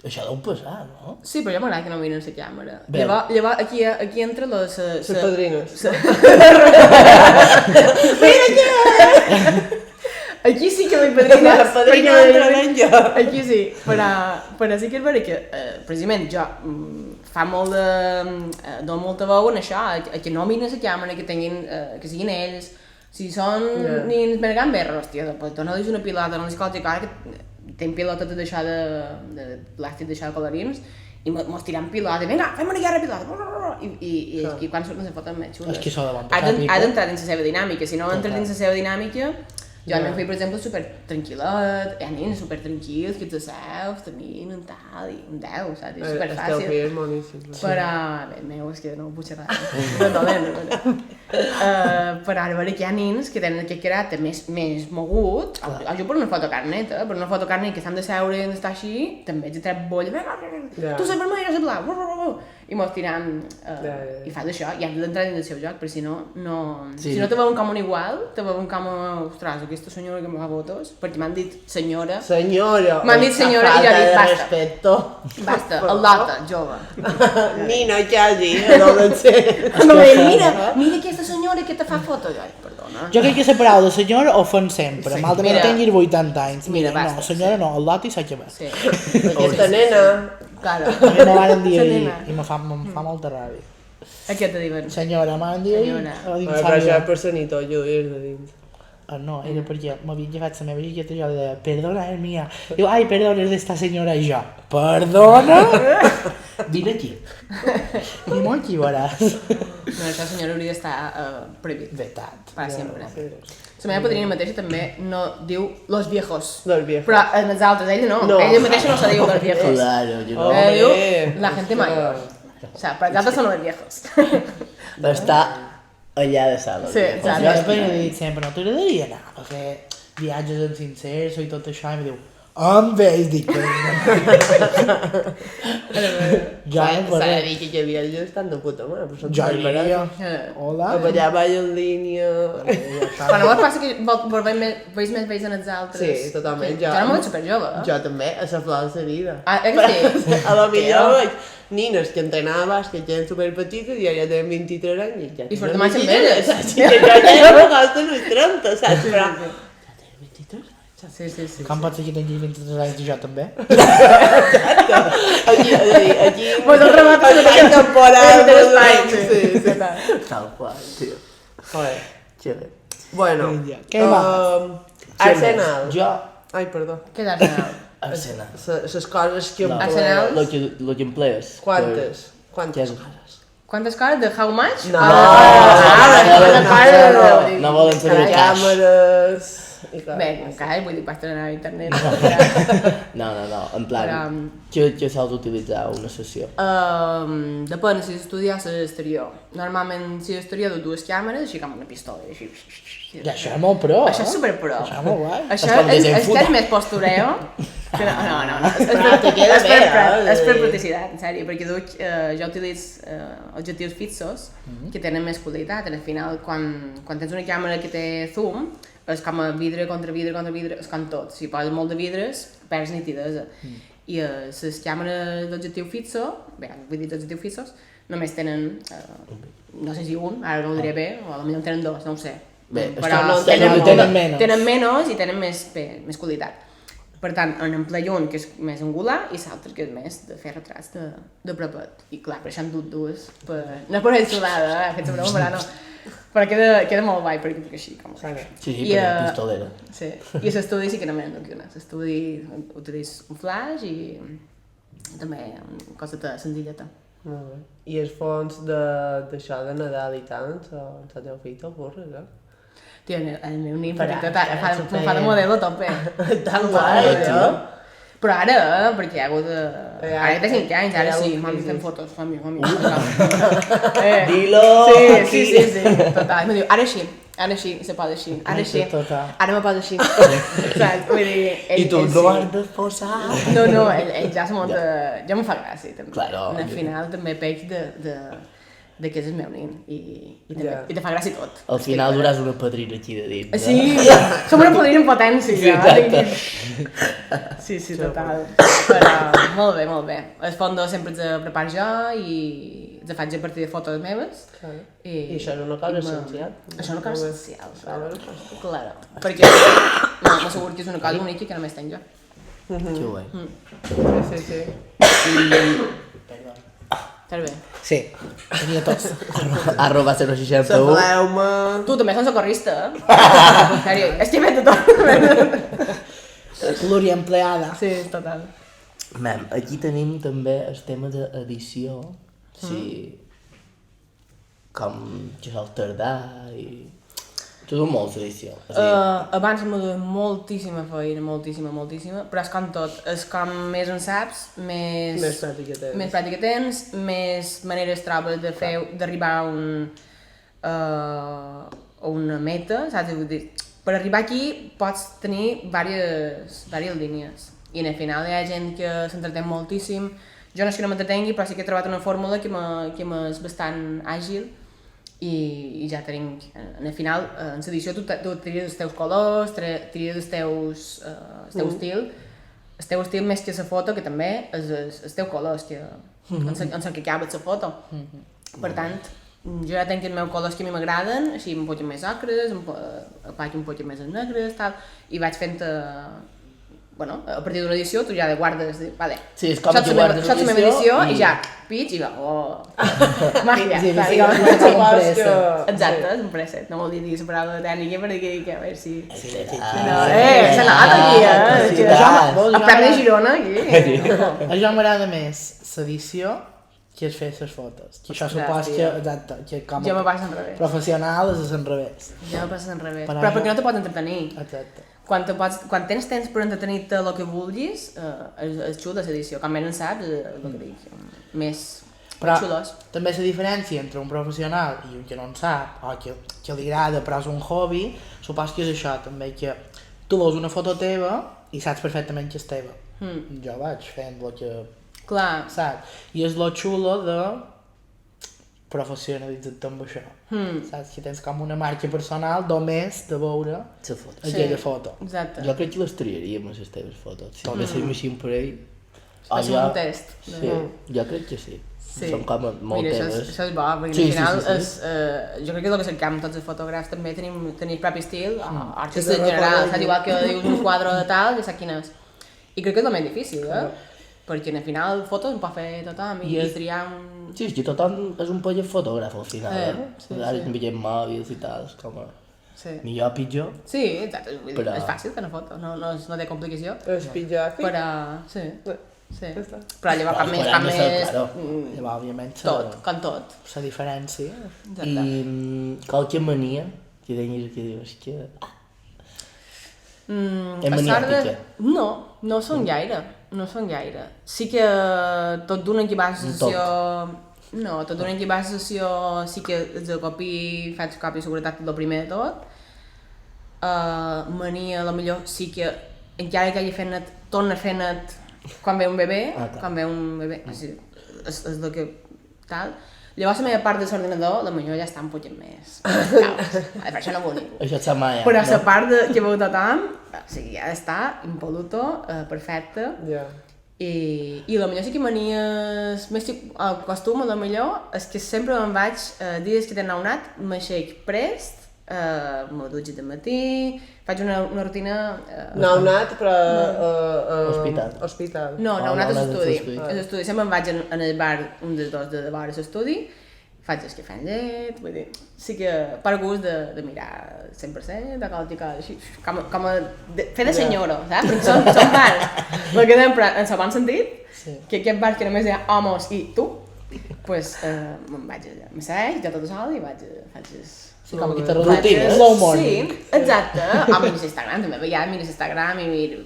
Això deu passar, no? Sí, però jo m'agrada que no miren la càmera. Bé. Llavors aquí entra Les padrines. Aquí sí que vull padrines. La padrina d'entrenament jo. Aquí sí, però sí que és vera que, precisament, jo fa molt de molta veu en això, a que no miren la càmera, que tinguin, que siguin ells, Si són nins més gamberros, hòstia, pues dona-los una pilota, no li escolti, ara que tenc pilotes d'això de plàstic d'això de colorins, i mos tiram pilota, vinga, fem una guerra de pilota, i quan surten se foten més xules. És que això de bon passar Ha d'entrar dins la seva dinàmica, si no entres dins la seva dinàmica, jo al meu fill, per exemple, super tranquil·let, hi ha nens super tranquils, que ets asseus, caminen, tal, i un 10, saps? És super El teu fàcil. fill és boníssim. Però, bé, el meu és que no ho puc xerrar. Però ara, a veure, que hi ha nens que tenen aquest caràcter més mogut, jo per una foto carnet, per una foto carnet que s'han de seure i han d'estar així, també ets a tret bolla, tu saps vermell, jo saps blau, i mos tiram, i fas això, i has d'entrar dins el seu joc, perquè si no, si no te veuen com un igual, te veuen com, ostres, aquesta senyora que em fa fotos, perquè m'han dit senyora. Senyora. M'han dit senyora i jo he dit basta. Respecto. Basta, el lota, jove. Nina, quasi, no ho sé. No m'ha dit, mira aquesta senyora que te fa fotos. Ai, perdona. Jo crec que la paraula senyora ho fan sempre. Sí. Malament Mira. tinguis 80 anys. Mira, No, basta, senyora no, el loti s'ha que Sí. Aquesta nena. Claro. A mi me van dir La ahir nena. i me fa molta ràbia. Aquest te diuen. Senyora, m'han dit ahir, Senyora. a dins Però això sàliga. és per sanitó, jo és de dins. No, era perquè m'havien llevat la meva jaqueta i jo li deia, perdona, és mia. Diu, ai, perdona, és d'esta senyora. I jo, perdona? Vine aquí. I molt aquí veuràs. No, això senyora hauria d'estar prohibit. Vetat. Per sempre. La meva padrina mateixa també no diu los viejos. Los viejos. Però en els altres, ella no. No. Ella mateixa no se diu los viejos. Claro, yo no. Hombre. Diu la gente mayor. O sea, per els altres són los viejos. Està allà de sala. Sí, exacte. Jo després he dit sempre, no t'agradaria anar a fer viatges en Cincerso i tot això, i em diu, amb ells, dic que ja em S'ha de faré. dir que hi havia ells estan de puta mare, però són Jo tan barats. iria. Hola. A ballar ball en línia. Però no vos passa que veus més vells en els altres? Sí, totalment. Jo no m'ho veig superjove. Jo també, a la flor de la vida. Ah, que sí? A lo millor veig nines que entrenaven a bàsquet, que eren superpetites i ara ja tenen 23 anys i ja I surten mai amb elles. saps? I que jo ja no costen uns 30, saps? Però ja tenen 23 anys. Sí. Com pot ser que tingui 23 anys i jo també? Aquí... Pues el remat és Aquí temporal. de l'espai. Sí. Tal qual, tio. Joder. Xile. Bueno. Què va? Arsenal. Jo, Ai, perdó. Què és Arsenal? Arsenal. Les coses que No. Arsenal? Lo que emplees. Quantes? Què Quantes és? coses? Quantes coses? De how much? No. No volen saber el cash. Càmeres... i clar, Bé, encara, vull dir, vaig anar a internet. No, en plan, què sols utilitzar a una sessió? Depèn, si estudies a l'exterior. Normalment, si l'exterior de dues càmeres, així com una pistola, així. ja això és molt pro, Això és superpro. Això és molt guai. Això És com és desenfundar. que és més postureo. Que no. Però te queda bé, És per practicitat, en sèrio, perquè jo utilitzo objectius fixos que tenen més qualitat. Al final, quan tens una càmera que té zoom, és com a vidre contra vidre, és com tot. Si poses molt de vidres, perds nitidesa. I les càmeres d'objectiu fixo, bé, vull dir d'objectiu fixos, només tenen, no sé si un, ara no ho diré bé, o potser en tenen dos, no ho sé. Bé, Però no tenen menys. tenen menys i tenen més qualitat. Per tant, en Play 1, que és més angular, i l'altre que és més de fer retrats de propet. I clar, per això han dut dues. No és per ell sudada, fet broma, però no. Però queda molt guai, perquè així, com... Sí, I, per la pistolera. Sí, i l'estudi sí que no me n'endoc una. L'estudi utilitzo un flash i també una coseta senzilleta. Molt bé. I els fons d'això de Nadal i tant, la teva fita, burres, Tio, el meu nin Però, em fa de model a tope. Tan guai, no? Però ara, perquè hi ha hagut de... Ara té 5 anys, ara sí, mami fent fotos, mami. Dilo, Sí, total. Em diu, ara sí, se posa així, ara sí, ara me posa així. Saps? Vull dir, ell I tu ell no sí. has de posar. No, ell ja se munta... Jo em fa gràcia, també. Claro. Al final també peix de que és el meu nin i te fa gràcia tot. Al final duràs una padrina aquí de dins. Sí, som una padrina en potència. Sí, exacte. Sí, total. Però molt bé. El fondo sempre els preparo jo i els faig a partir de fotos meves. I això és una cosa essencial. Això és una cosa essencial, claro. Perquè m'asseguro que és una cosa única que només tenc jo. Que guai. Sí. Estàs bé? Sí, tenia tots. Arroba 061. Sapoleu-me... Tu també ets un socorrista, eh? Sèrio, estic fent tot. Pluriempleada. Sí, total. Mem, aquí tenim també el tema d'edició, sí, com que sol tardar i... Tu dues molts d'edició. Abans me duia moltíssima feina, moltíssima, però és com tot, és com més en saps, més pràctica tens, més maneres trobes de fer, d'arribar a una meta, saps? Vull dir, per arribar aquí pots tenir diverses línies i al final hi ha gent que s'entretén moltíssim. Jo no és que no m'entretengui, però sí que he trobat una fórmula que m'és bastant àgil i ja tenim, al final, en l'edició tu tries els teus colors, tries el teu estil més que la foto, que també és el teu color, que en el que acaba la foto. Per tant, jo ja tenc els meus colors que a mi m'agraden, així em poso més ocres, em poso més negres, tal, i vaig fent... Bueno, a partir d'una edició tu ja guardes, vale, sí, és com que guardes la meva edició i ja, pitch i va, màgia, Sí, exacte, és un preset, no vol dir la paraula tècnica per dir que a veure si... Se nota aquí, el Premi de Girona, aquí. A jo m'agrada més l'edició que és fer les fotos. Que això supos que, exacte, que com jo me passa al revés. professional és al revés. Jo me passa al revés, Per però això- perquè no te pots entretenir. Exacte. Quan tens temps per entretenir-te el que vulguis, és xulo l'edició, com més en saps, el que dic, més xulos. També la diferència entre un professional i un que no en sap, o que li agrada però és un hobby, supos que és això també, que tu veus una foto teva i saps perfectament que és teva. Jo vaig fent el que Clar. saps? I és lo xulo de professionalitzar-te amb això. Saps? Que tens com una marca personal només de veure la foto. aquella foto. Exacte. Jo crec que les triaríem, les teves fotos. Si poguéssim així per ell... Va ser un test. Sí, jo crec que sí. Sí. Són com molt Mira, teves. això és bo, perquè Sí, al final sí. és... jo crec que el que cercam tots els fotògrafs també tenim el propi estil, artistes Sí, en general, saps? Igual que dius un quadre de tal, ja saps quin és. I crec que és el més difícil, perquè al final fotos en pot fer tothom i triar un... Sí, és que tothom és un poll fotògraf al final, sí, Ara ens veiem mòbils i tal, és com a... Sí. Millor o pitjor. Sí, exacte, vull dir, Però- és fàcil fer una foto, no té complicació, És pitjar aquí. però... Sí, sí. Ja està. Però llavors cap més, Claro. Llavors, òbviament, tot, com tot. la diferència. I qualque mania que tenies que dius que... És maniàtica. No són gaire, no són gaire. Sí que tot d'una que va a la sessió... No, tot d'una que va a la sessió sí que faig còpia de seguretat el primer de tot. Mania, a lo millor sí que encara que hagi fet net, torna a fer net quan ve un bebè, és el que tal. Llavors la meva part de l'ordinador, la millor ja està un poquet més... Per això no ho dic. Això és la maia. Però la part que veu tothom, o sigui, ha d'estar impoluto, perfecte. Ja. I la millor sí que manies, més que el costum, la millor, és que sempre me'n vaig, dies que tenen naunat, m'aixec prest, me dutxo de matí, faig una rutina... Naunat, però... Hospital. No, naunat és naunat és estudi. És estudi. Sempre me'n vaig en el bar, un dels dos de vora l'estudi, faig el cafè amb llet, vull dir, sí que per gust de mirar 100%, de qualsevol així, com a fer de senyora, saps? Perquè són bars, el que dèiem, però en el bon sentit, que aquest bar que només hi ha homes i tu, doncs me'n vaig allà, m'asseig, jo tot sol i faig Sí, com aquesta Vaig- rutina. Slow morning. Sí, exacte. O mires Instagram, també veia, mires Instagram i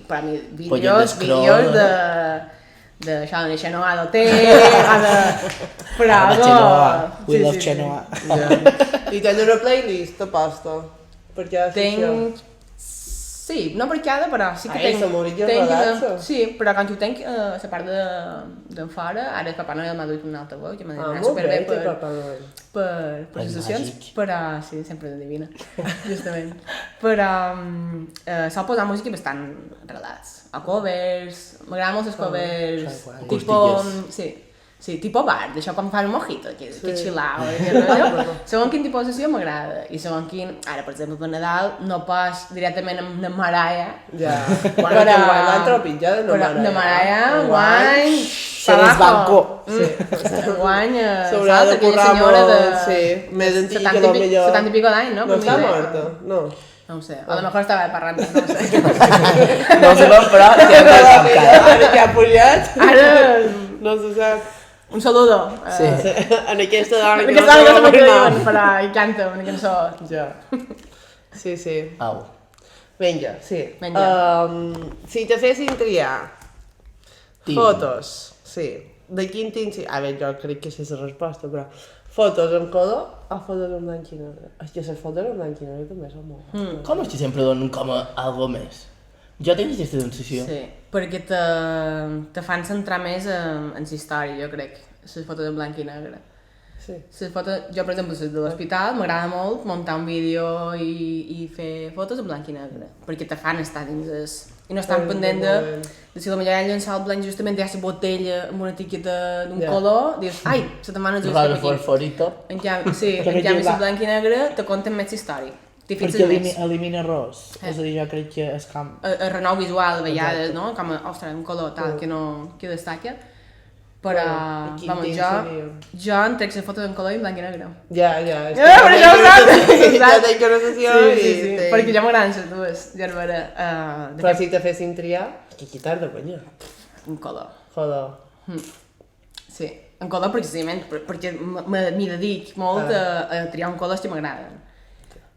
per mi Pollet vídeos d'escroll. d'això de Xenoa d'hotel, però Xenoa. We Sí, love sí, sí. Xenoa. I tens una playlist de pasta? Per cada sessió? Tenc... Sí, no per cada, però sí que Ai, tenc... se m'hauria relaxa. Sí, però quan ho tenc a la part d'en fora, ara el Papa Noel m'ha dut un altaveu, que m'ha dit Molt superbé bé, té Papa Noel. per les És sessions, màgic. però sí, sempre adivina, justament. Però sol posar música bastant relats, o covers, m'agraden molt els covers, guai. tipo, Acústiques. sí, Sí, tipus bar, d'això com fan un mojito, que xilao, que rotllo. Segons quin tipus de sessió m'agrada. I segons quin... Ara, per exemple, per Nadal no pas directament amb la Mariah. Ja. Bueno, que guany l'han tropitjat de Mariah. De Mariah, guany... Se desbancó. Sí. Guany... S'haurà de currar molt, sí. Més en sí que lo millor... 70 i pico d'any, no? No està morta, no. No ho sé, a lo mejor estava parrant, no ho sé. No sé com, però sempre és amb cara. Ara que ha pujat, Ara... no se sap. Un saludo. Sí. En aquesta dona que Aquesta dona que se no m'acaben farà i canta una cançó. Ja. Sí, sí. Au. Vinga, sí. Vinga. Si te fessin triar Tinc. fotos, sí, de quin tinc... A veure, jo crec que sí és la resposta, però... Fotos en color o fotos en blanc i negre? És que les fotos en blanc i negre també són molt... Com és que sempre donen com a algo més? Jo tinc aquesta sensació. Sí, perquè te fan centrar més en la història, jo crec, les fotos en blanc i negre. Sí. Les fotos, jo per exemple, les de l'hospital, m'agrada molt muntar un vídeo i fer fotos en blanc i negre, perquè te fan estar dins i no estan pendent de si potser han llançat el blanc justament hi ha la botella amb una etiqueta d'un color, dius, ai, se te'n van els ulls Claro, cap aquí. forito. En canvi, sí, en canvi, el blanc i negre te conten més història. T'hi fixes Perquè més. elimina errors. És a dir, jo crec que és com... El renou visual, a vegades, no? Com, ostres, un color tal que no que destaca. Però, vamos, jo en trec les fotos en color i en blanc i negre. Ja. Però això ho saps! Ja tinc una sessió Sí. Perquè jo m'agraden les dues, ja no veure... Però si te fessin triar, que quitar de conya. En color. Joder. Sí, en color precisament, perquè m'hi dedic molt a triar un colors que m'agraden.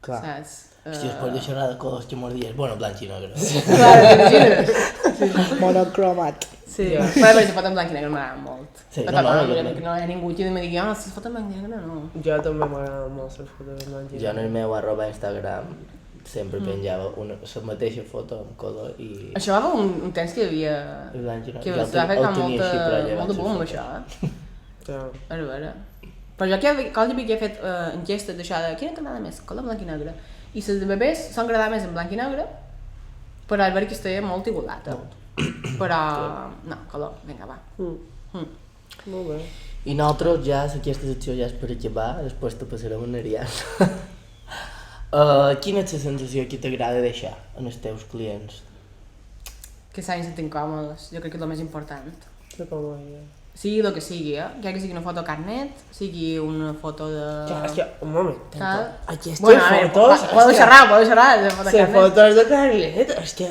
Clar. Saps? Hòstia, després de xerrar de colors que mordies, bueno, blanc i negre. Clar, t'imagines? Monocromat. Sí, però les fotos en blanc i negre m'agraden molt. Sí, no, no, que no hi ha ningú que em digui, les fotos en blanc i negre no. Jo també m'agraden molt les fotos en blanc i Jo en el meu @Instagram sempre penjava la mateixa foto en color i... Això va haver un temps que hi havia... I blanc i negre. Que Jo va fer el com tenia així, però ja molt de vaig boom, fer això, Ja. A veure. Però jo que he fet enquestes d'això de quina t'agrada més, color blanc i negre. I les de bebès s'han agradat més en blanc i negre, però al veure que estava molt igualat. Però... no, color, vinga, va. Molt bé. I nosaltres ja, aquesta secció ja és per acabar, després te passarem a Ariana. Quina és la sensació que t'agrada deixar en els teus clients? Que s'hagin sentit còmodes, jo crec que és el més important. De com ho veia. Sigui el que sigui, ja que sigui una foto carnet, sigui una foto de... Ja, és que, un moment, Tal. aquestes Bueno, a veure, fotos... podeu xerrar de foto Les carnet. fotos de carnet, és que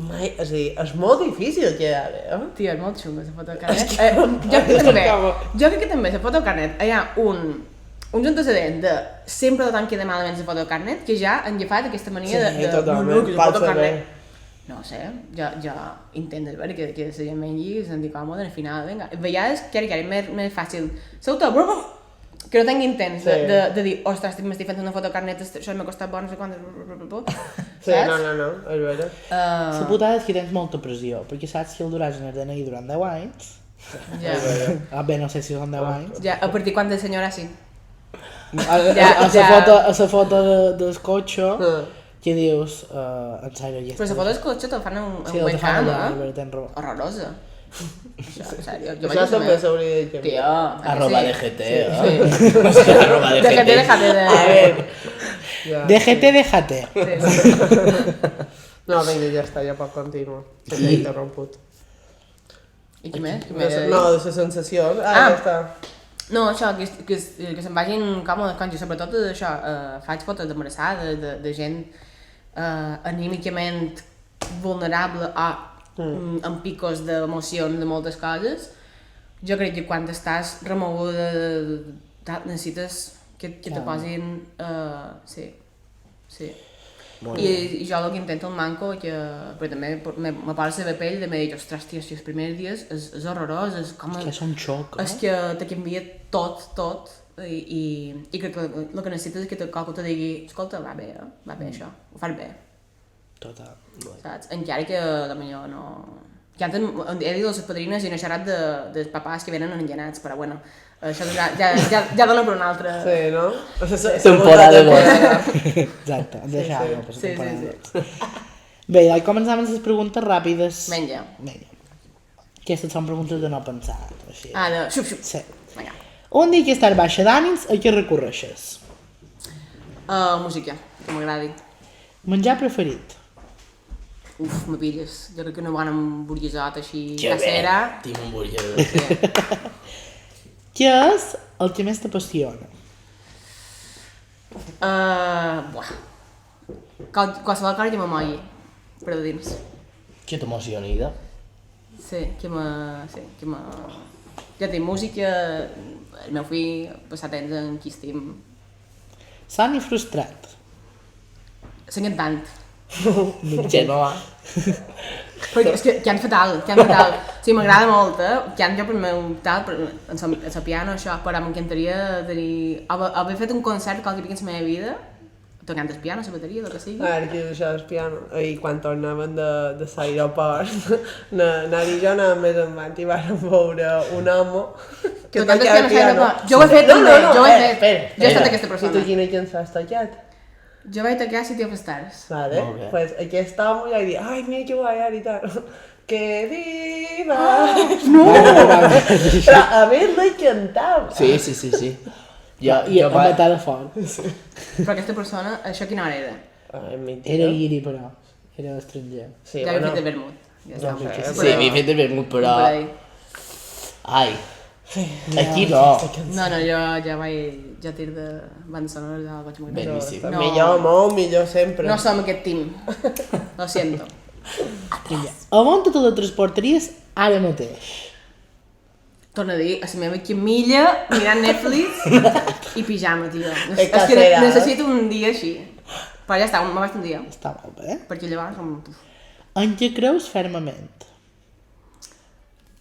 mai... És a dir, és molt difícil quedar-bé, Tio, és molt xunga, la foto carnet. Jo crec que també, la foto carnet, hi ha uns antecedents de sempre de tant queda malament la foto carnet, que ja han agafat aquesta mania de totalment, que la foto carnet. No sé, jo intento veure que la gent mengi, que senti còmode, al final, vinga. A vegades, que és més fàcil. Sauta, que no tingui temps de dir, ostres, m'estic fent una foto carnet, això m'ha costat bo, no sé quant, Sí, no, és vera. La putada és que tens molta pressió, perquè saps que el duràs en el DNI durant 10 anys. Ja, Bé, no sé si són 10 anys. ja, a partir quan de senyora sí. A la foto del cotxe, que dius, en sèrio, ja Però la foto del cotxe te'l fan en Sí, el que webcam, fan allà, tens raó. horrorosa. Això, en sèrio, jo Això també s'hauria de dir. Tio, Arroba DGT, Sí. Hòstia, arroba DGT. Déjate de... A veure... Déjate. No, vinga, ja està, ja pot continuar. Que t'he interromput. I què més? No, de les sensacions. Ja està. No, això, que se'n vagin còmodes, quan jo sobretot això, faig fotos d'embarassades, de gent anímicament vulnerable amb picos d'emocions de moltes coses. Jo crec que quan estàs remoguda necessites que te posin... Sí. I jo el que intento el manco, però també me posa la pell de me dir, ostres, tio, si els primers dies és horrorós, és com... És que és un xoc, És que te canvia tot, i crec que el que necessites és que qualcú te digui, escolta, va bé això, ho fas bé. Total. Saps? Encara que potser no... Que antes he dit a les padrines i no he xerrat dels papàs que venen enllenats, però bueno, això ja dona per una altra... Sí, no? Temporada bona. Exacte, deixar-ho per Sí. Bé, i començàvem les preguntes ràpides. Menja. Aquestes són preguntes de no pensar. Així. Ah, de xup, xup. Sí. Vinga. Un dia que estàs baixa d'ànims, a què recorreixes? Música, que m'agradi. Menjar preferit? Uf, me pilles. Jo crec que una bona hamburguesota així Que bé, casera. tinc un burger. Sí. Què és el que més t'apassiona? Buah. Qualsevol cosa que m'amogui per a dins. Que t'emociona, Ida? Sí, que me... Ja tinc música, el meu fill, passar temps en qui estim. Sant i frustrat? Sent cantant. Que no, Perquè és que can fatal. O sigui, m'agrada molt, can jo per meu tal, en la piano, això, però m'encantaria tenir... Haver fet un concert qualque pic en la meva vida, tocant el piano, la bateria, el que sigui. Ara que això és piano. I quan tornaven de l'aeroport, Nari i jo anàvem més endavant i vam veure un home que Tocant el tocava piano, piano. jo ho he fet també, jo ho he fet. espera, Jo he estat espera. aquesta I tu persona. quina cançó has tocat? Jo vaig tocar City of Stars. Vale, Molt bé. pues aquest home ja diu, ai, mira que guai, ara i tal. Que viva! Però a més la cantava. Sí. Jo I amb matada fort. Però aquesta persona, això quina hora era? Ai, mentida. Era guiri, però. Era estranger. Sí, Ja havia fet de vermut. Ja No està. sé, Sí, m'he fet de vermut, però... Per ahí. Ai, aquí no. No, jo ja vaig... Ja tir de banda sonora, ja vaig morir. Beníssim. No. Millor, molt millor sempre. No som aquest team. Lo siento. A on te teletransportaries ara mateix? Torna a dir, a la meva quimilla, mirant Netflix i pijama, tio. És que casera. necessito un dia així. Però ja està, me vaig un dia. Està molt bé. Perquè llavors com... En què creus fermament?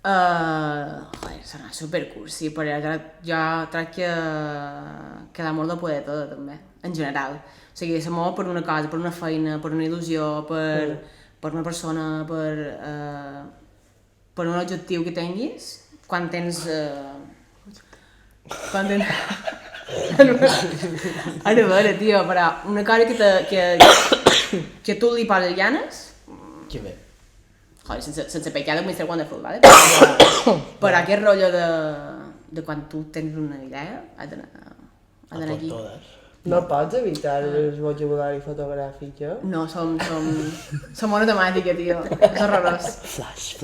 Joder, serà supercursi, però jo crec que l'amor lo puede todo, també, en general. O sigui, l'amor per una cosa, per una feina, per una il·lusió, per una persona, per un objectiu que tinguis, quan tens... Ara, a veure, tio, però una cosa que tu li poses ganes, Que bé. joder, sense pecar de Mr. Wonderful, ¿vale? Però aquest rotllo de quan tu tens una idea, ha d'anar aquí. Totes. No pots evitar el vocabulari fotogràfic, eh? No, som una temàtica, tio. És horrorós. Flash.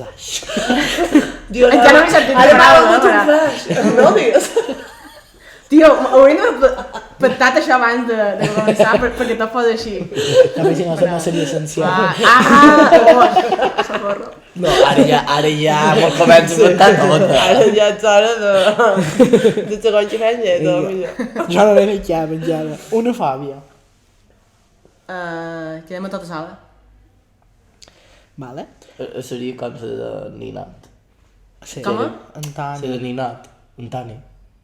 Diu, Encara no m'he sentit ara la m'ha paraula, hagut un però- flash. No ho digues. Tio, hauríem d'haver petat això abans de començar, perquè tot fos així. També si no, no seria essencial. Socorro. No, ara ja m'ho començo a sentar tot. Ara ja ets hora de segon xerranya, tot millor. Jo no n'he ja menjada. Una fòbia. Quedem tota sola. Vale? Seria com la de Ninat. Sí. Com? La Antoni. de Ninat, Antoni.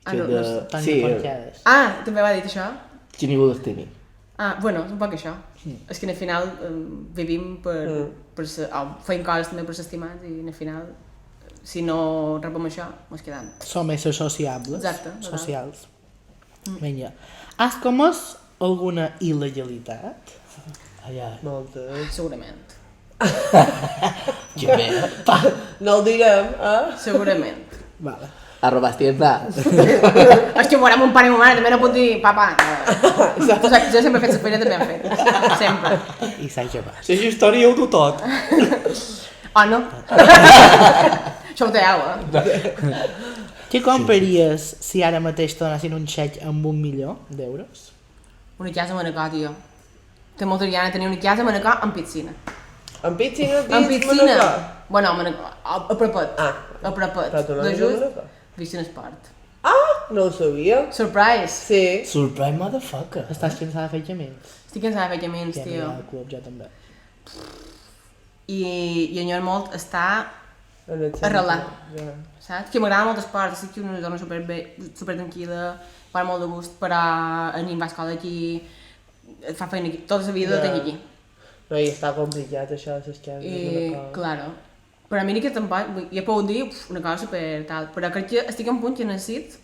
Ah, no, no sé. Antoni Sí, Porquedes. També va dir això? que ningú les teni. Bueno, és un poc això. És que al final vivim fem coses també per s'estimats i al final, si no rebem això, mos quedam. Som éssers sociables. Exacte, total. Socials. Vinga. Has comès alguna il·legalitat? Ai. Moltes. Segurament. Que bé. No el direm, Segurament. Vale. Arrobas tiendas. És que veurem un pare i una mare, també no puc dir, papa. Jo sempre he fet la feina, també he fet. Sempre. I s'ha acabat. Si és història, ho du tot. Oh, no? Això ho teieu, Què compraries si ara mateix te donessin un xec amb 1 milió d'euros? Una casa a Manacor, tio. Té molta gana de tenir una casa a Manacor amb piscina. En piscina Amb dins piscina? Manacor. Bueno, a Manacor, a Propet. Ah. A Propet. Però tu no De vius a just, Manacor? piscina esport. No ho sabia. Surprise! Sí. Surprise motherfucker. Estàs cansada de fer camins? Estic cansada de fer camins, Ja tio. anirà al club, jo també. I enyoro molt estar, En el Arrelar. Ja. saps? Que m'agrada molt esport, estic una zona super tranquil·la, va molt de gust, però a mi em va a escola aquí, fa feina aquí, tota la vida la tinc aquí. No, i està complicat això de les cases. I, claro. Però mira que tampoc, ja puc dir una cosa super tal, però crec que estic en un punt que necessit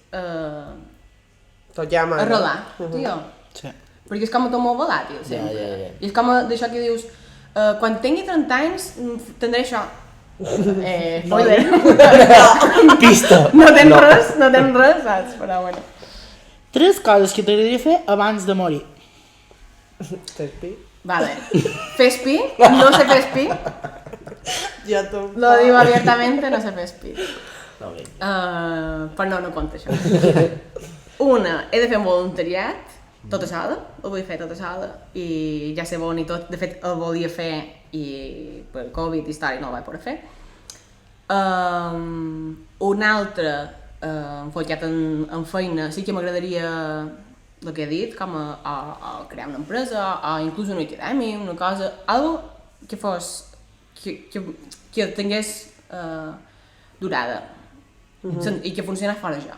Tot ja m'ha... arrelar, tio. Sí. Perquè és com tot molt volàtil, sempre. Ja. I és com d'això que dius, quan tingui 30 anys tindré això. Spoiler. Pista. No tens res, saps? Però bueno. 3 coses que t'agradaria fer abans de morir. Tespi. Vale. Fer espí, no sé fer espí. Ja t'ho... Lo digo abiertamente, no sé fer espí. No, bé. Però no compta això. Una, he de fer un voluntariat, tota sola, ho vull fer tota sola, i ja sé bon i tot, de fet el volia fer i per Covid i història no el vaig poder fer. Un altre, enfocat en feina, sí que m'agradaria el que he dit, com a crear una empresa, o inclús una acadèmia, una cosa, algo que fos, que tingués durada, i que funcionés fora jo.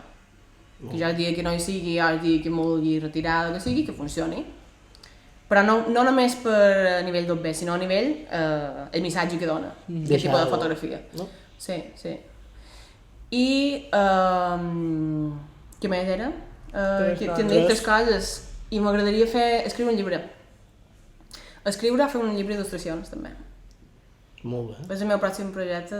Que jo el dia que no hi sigui, el dia que em vulgui retirar, el que sigui, que funcioni. Però no només per nivell d'OB, sinó a nivell el missatge que dona, aquest tipus de fotografia. No? Sí, sí. I què més era? Que hem dit 3 coses i m'agradaria escriure un llibre. Fer un llibre d'il·lustracions també. Molt bé. És el meu pròxim projecte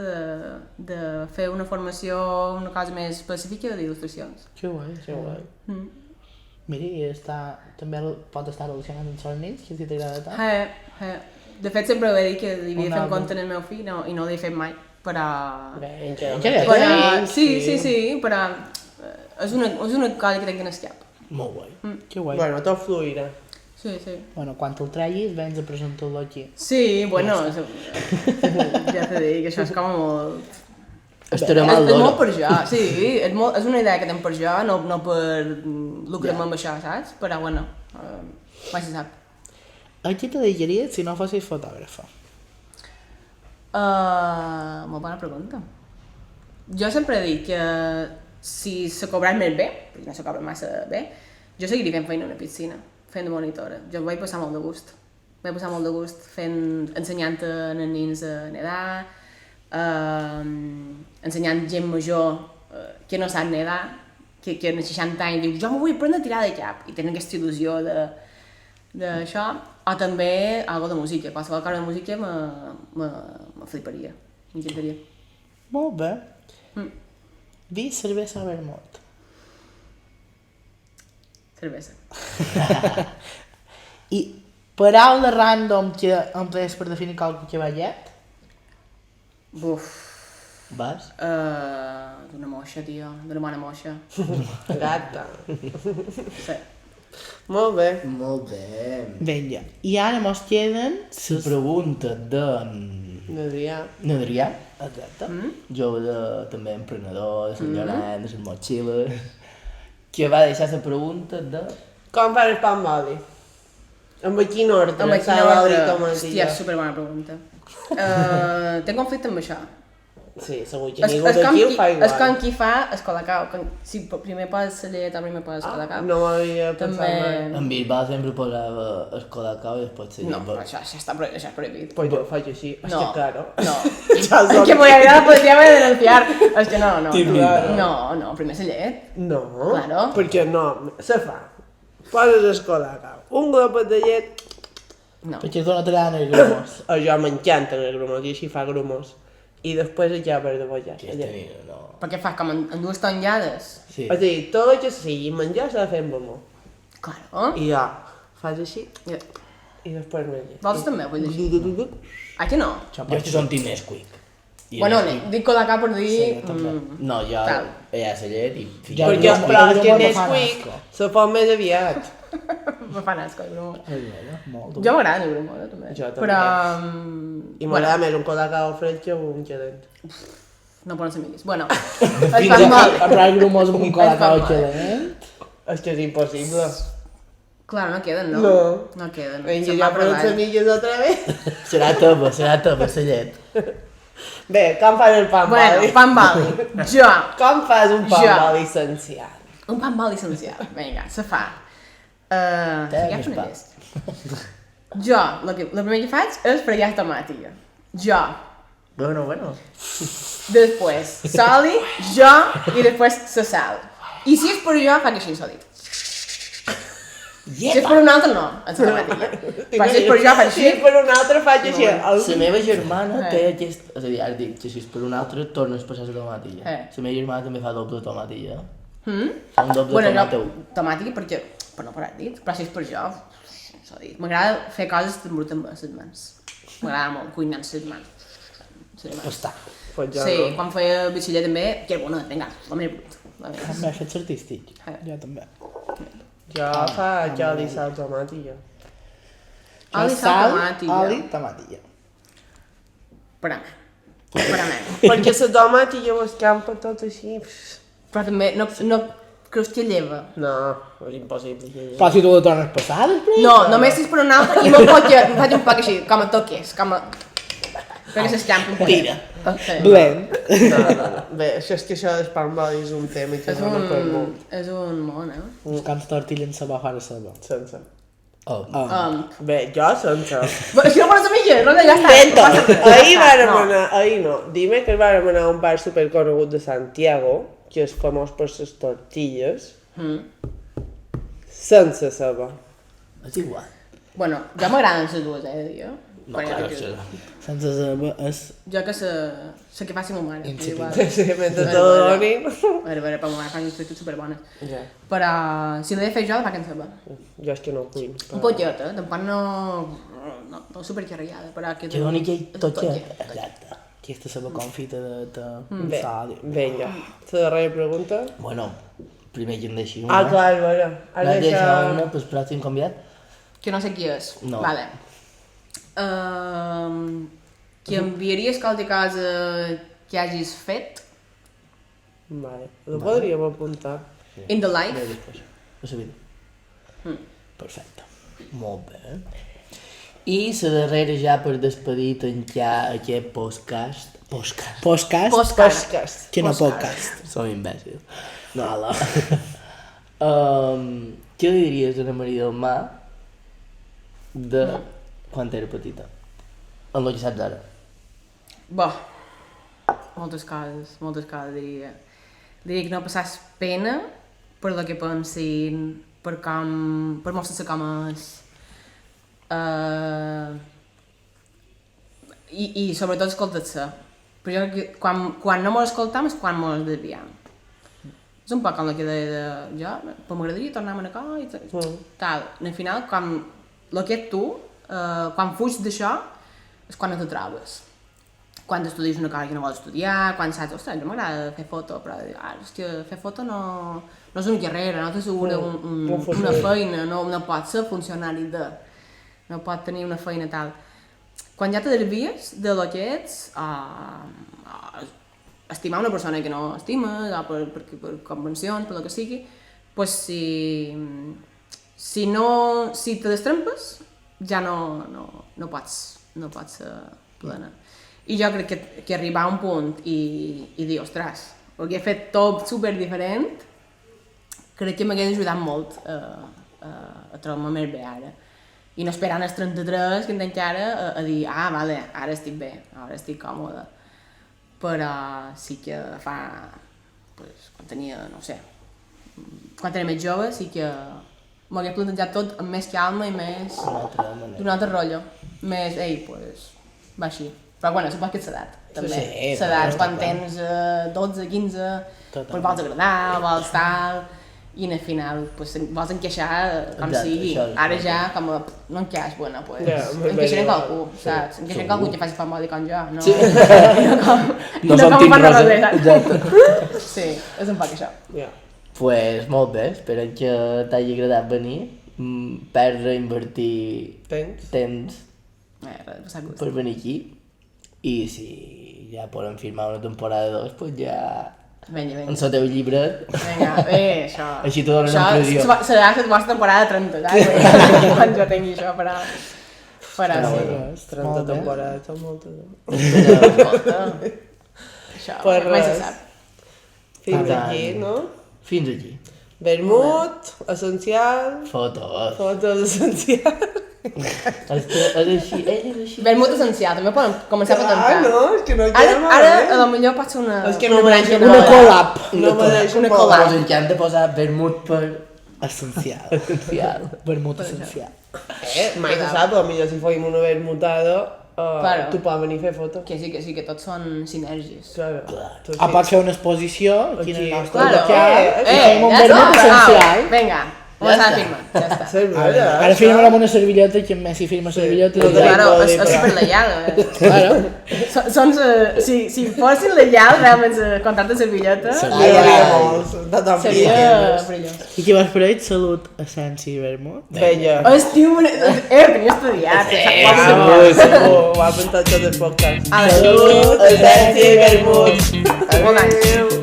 de fer una formació, una cosa més específica d'il·lustracions. Que guai, que guai. Mira, i també pot estar relacionat amb els nens, que si t'agrada tant. De fet, sempre ho he dit que li havia Un fet un àlbum. conte al meu fill i no l'he fet mai, però... Sí, però és una cosa que tinc en el cap. Molt guai. Que guai. Bueno, tot fluirà. Sí, sí. Bueno, quan el treguis, vens a presentar-lo aquí. Sí, bueno, ja t'he dit que això és com molt... Estarem És al molt loro. per jo, sí, és una idea que tinc per jo, no per lucrar-me amb això, saps? Però bueno, mai se sap. A qui te dedicaries si no fossis fotògrafa? Molt bona pregunta. Jo sempre he dit que si se cobrés més bé, perquè no se cobra massa bé, jo seguiria fent feina a una piscina, fent de monitora. Jo vaig passar molt de gust. Vaig passar molt de gust ensenyant a nens a nedar, ensenyant gent major que no sap nedar, que en 60 anys diu jo m'ho vull aprendre a tirar de cap i tenen aquesta il·lusió d'això, o també algo de música, qualsevol cosa de música me fliparia, m'encantaria. Molt bé. Vi, cervesa o vermut? Cervesa. I paraula random que emplees per definir qualque cavallet? Buf. Vas? D'una moixa, tio, d'una bona moixa. Gata. Sí. Molt bé. Molt bé. Vinga. I ara mos queden... La pregunta d'en... N'Adrià. N'Adrià, Exacte. jove també emprenedor, de Sant Llorenç, de les motxilles, que va deixar la pregunta de... Com fas el pa amb oli? Amb quin ordre? Amb quina Sal, oli, ordre? tomatilla. Hòstia, és superbona pregunta. Tinc conflicte amb això. Sí, segur que ningú d'aquí ho fa igual. És com qui fa el colacao. Si primer poses la llet o primer poses el colacao. No m'havia pensat mai. En Bilbao sempre posava el colacao i després No, però això és prohibit. Pues jo faig així. No, Hòstia, claro. no. Ja Es que m'ho agrada, podria haver de denunciar. És que no. Típica. No, primer la llet. No, Claro. perquè no, se fa. Poses el colacao, un glopet de llet, No. Perquè tu no t'agraden els grumos. a jo m'encanten els grumos i així fa grumos. I després ja per de bollar. Que este nino, no. Perquè fas com en dues tongades. Sí. És a dir, tot el que sigui menjar s'ha de fer amb amor. Claro. I ja, fas així I- i després menjar. Vosaltres també vull dir. Ah, que no? Jo és que són team Nesquik. I Bueno, Nesquik- dic colacao per dir... Sí, també. No, jo Tal. veia la llet i... Jo- Perquè, jo- però és que no fa Nesquik asco. se fa més aviat. Me fan asco, el grumo. Molt. Jo m'agrada el grumo, també. Jo també. Però... I m'agrada més un colacao fred que un gelent. No poden ser amigues. Bueno, es fan mal. Però el grumos amb un colacao Es fa mal. xelent. És que és impossible. Claro, no queden, no? No. No queden. Vinga, Se'n ja va per per les avall. semilles otra vez. Serà teva la llet. Bé, com fas el pa amb Bueno, oli? pan bali. Jo. Com fas un pa Jo. amb oli essencial? Un pan bali essencial. Vinga, se fa. Tens Fregar pa. fonelles. Jo, el primer que faig és fregar tomàtica. Jo. Bueno. Després, soli, jo i després la sal. I si és per jo, faig així solit. Si és per un altre, no, és automàtica. Però si és per jo, faig Si així. és per un altre, faig així. La meva germana té aquest... És a dir, ara dic que si és per un altre, tornes a passar la tomàtilla. La meva germana també fa doble tomàtilla. Fa un doble Bueno, tomàtiu. jo, tomàtica perquè, per no parar dit, però si és per jo, s'ho dit. M'agrada fer coses amb les mans. M'agrada molt cuinar amb les mans. Està. Pues jo Sí, no. quan feia bitxiller també, que era bona, vinga, la més brut. També fets artístic. Jo també. Jo faig oli, sal, tomàtilla. Oli, sal, tomàtilla. Oli, tomatilla. Per a mi. Per a mi. Perquè la tomàtilla ho escampa tot així. Però també no creus que lleva. No, és impossible. Però si tu ho tornes passar després... No, només si és per un altre i me'l faig un poc així, com a toques, com a... Perquè s'escampa un poc. Tira. Sí. Blend. No. Bé, això és que això del pan body és un tema que És no per molt. un món, eh? Buscant tortilla en sabó, fora sabó. Sense. Oh. Bé, jo sense. Si no pones a mitja, no, ja està. Ahir vàrem anar, ahir no, dimecres vàrem anar a un bar superconegut de Santiago, que és famós per les tortilles, sense ceba. És igual. Bueno, jo m'agraden les dues, jo. No, clar, això... Sense sabó és... Jo que sé que faci ma mare. és igual. Sí, mentre te donin. A veure, per ma mare fan unes superbones. Ja, Però si l'he de fer jo, la faig en ceba. jo és que no cuino. Un poquet, tampoc no superxerriada, però que... Que doni aquell totxet. Toquet. Exacte. Aquesta seva confita de Bé, sal. vinga, la darrera pregunta. Bueno, primer que em deixi Ah, una. clar, vera. Ara M'has deixat deixa... una pel pròxim convidat? Que no sé qui és. No. Vale. Que enviaries qualque cosa que hagis fet Vale, ho podríem apuntar. in the life? Bé, després. A la vida. Perfecte. Molt bé. I la darrera ja per despedir, tancar aquest podcast. Podcast. Podcast? Podcast. Que no podcast. Som imbècils. No, ala. Què li diries a la Maria del Mar de quan era petita? En el que saps ara. Bo, moltes coses diria. Diria que no passàs pena per el que pensin, per mostrar-se com és. I sobretot escoltar-se. Però jo crec que quan no mos escoltam és quan mos desviem. És un poc com el que deia de jo, però m'agradaria tornar a Manacor i tal. Al final, quan el que ets tu, quan fuig d'això, és quan no te trobes. Quan estudies una cosa que no vols estudiar, quan saps, ostres, no m'agrada fer foto, però és que fer foto no és una carrera, no t'assegura una feina, no pots ser funcionari de, no pots tenir una feina tal. Quan ja te desvies de lo que ets, estimar una persona que no estimes, o per convencions, per el que sigui, pues si te destrempes, ja no pots ser plena. I jo crec que arribar a un punt i dir, ostres, perquè he fet tot super diferent, crec que m'hagués ajudat molt a trobar-me més bé ara. I no esperant els 33 que entenc ara a dir, vale, ara estic bé, ara estic còmode. Però sí que fa, pues, quan tenia, no sé, quan era més jove, sí que m'hagués plantejat tot amb més calma i més... d'un altre rotllo. Més, pues, va així. Però bueno, suposo que és l'edat, també. Sí, L'edat, quan tens 12, 15, pues vols agradar, vols tal... I al final, pues, vols encaixar com Exacte, sigui. això és Ara clar. ja, com a... no encaix, bueno, pues... Ja, encaixaré en bé, qualcú, saps? Encaixaré en qualcú que faci fan body com jo, no... Sí. No som com Tim fan Rosa. Rosa, Exacte. Sí, és un poc això. Ja. Pues molt bé, espero que t'hagi agradat venir. Per reinvertir temps Passar gust. per venir aquí. I si ja podem firmar una temporada 2, pues ja... Vinga. En el teu llibret. Vinga, això... Així t'ho donen en pressió. Això serà la vostra temporada 30, saps? Quan jo tingui això, però sí. 30 temporades, són moltes. Escolta, això, Pues mai se res. sap. Fins Per aquí, tant, no? Fins aquí. Vermut, essencial, Fotos. fotos essencials. És que és així, ell és així. Vermut essencial, també podem començar a patentar. no, és que no Ara, queda ara, malament. a lo millor pot ser una... És que no mereix Una collab. No mereix una un collab. Us encanta posar vermut per Essencial. Essencial. Vermut essencial. Mai se sap, potser si fèiem una vermutada, Claro. tu pots venir a fer foto. Que sí, que tots són sinergis. Claro. Tu A pots fer una exposició aquí en el Aquí. nostre Claro, local i ja fem un està, vermut essencial. Vinga, començar a firmar, ja està. Cervesa. Ara firmem amb una servilleta, que en Messi firma servilleta. No i tenim ja. Claro, codi, és però- superlleial. Claro. Si fossin lleials, realment, contracte servilleta, seria brillós. I què vas per ahí? Salut, essència i vermut. Vinga. Hòstia, ho tenia estudiat. Segur, ho ha apuntat tot el podcast. A la Salut, essència i vermut. Molt anys. Adéu.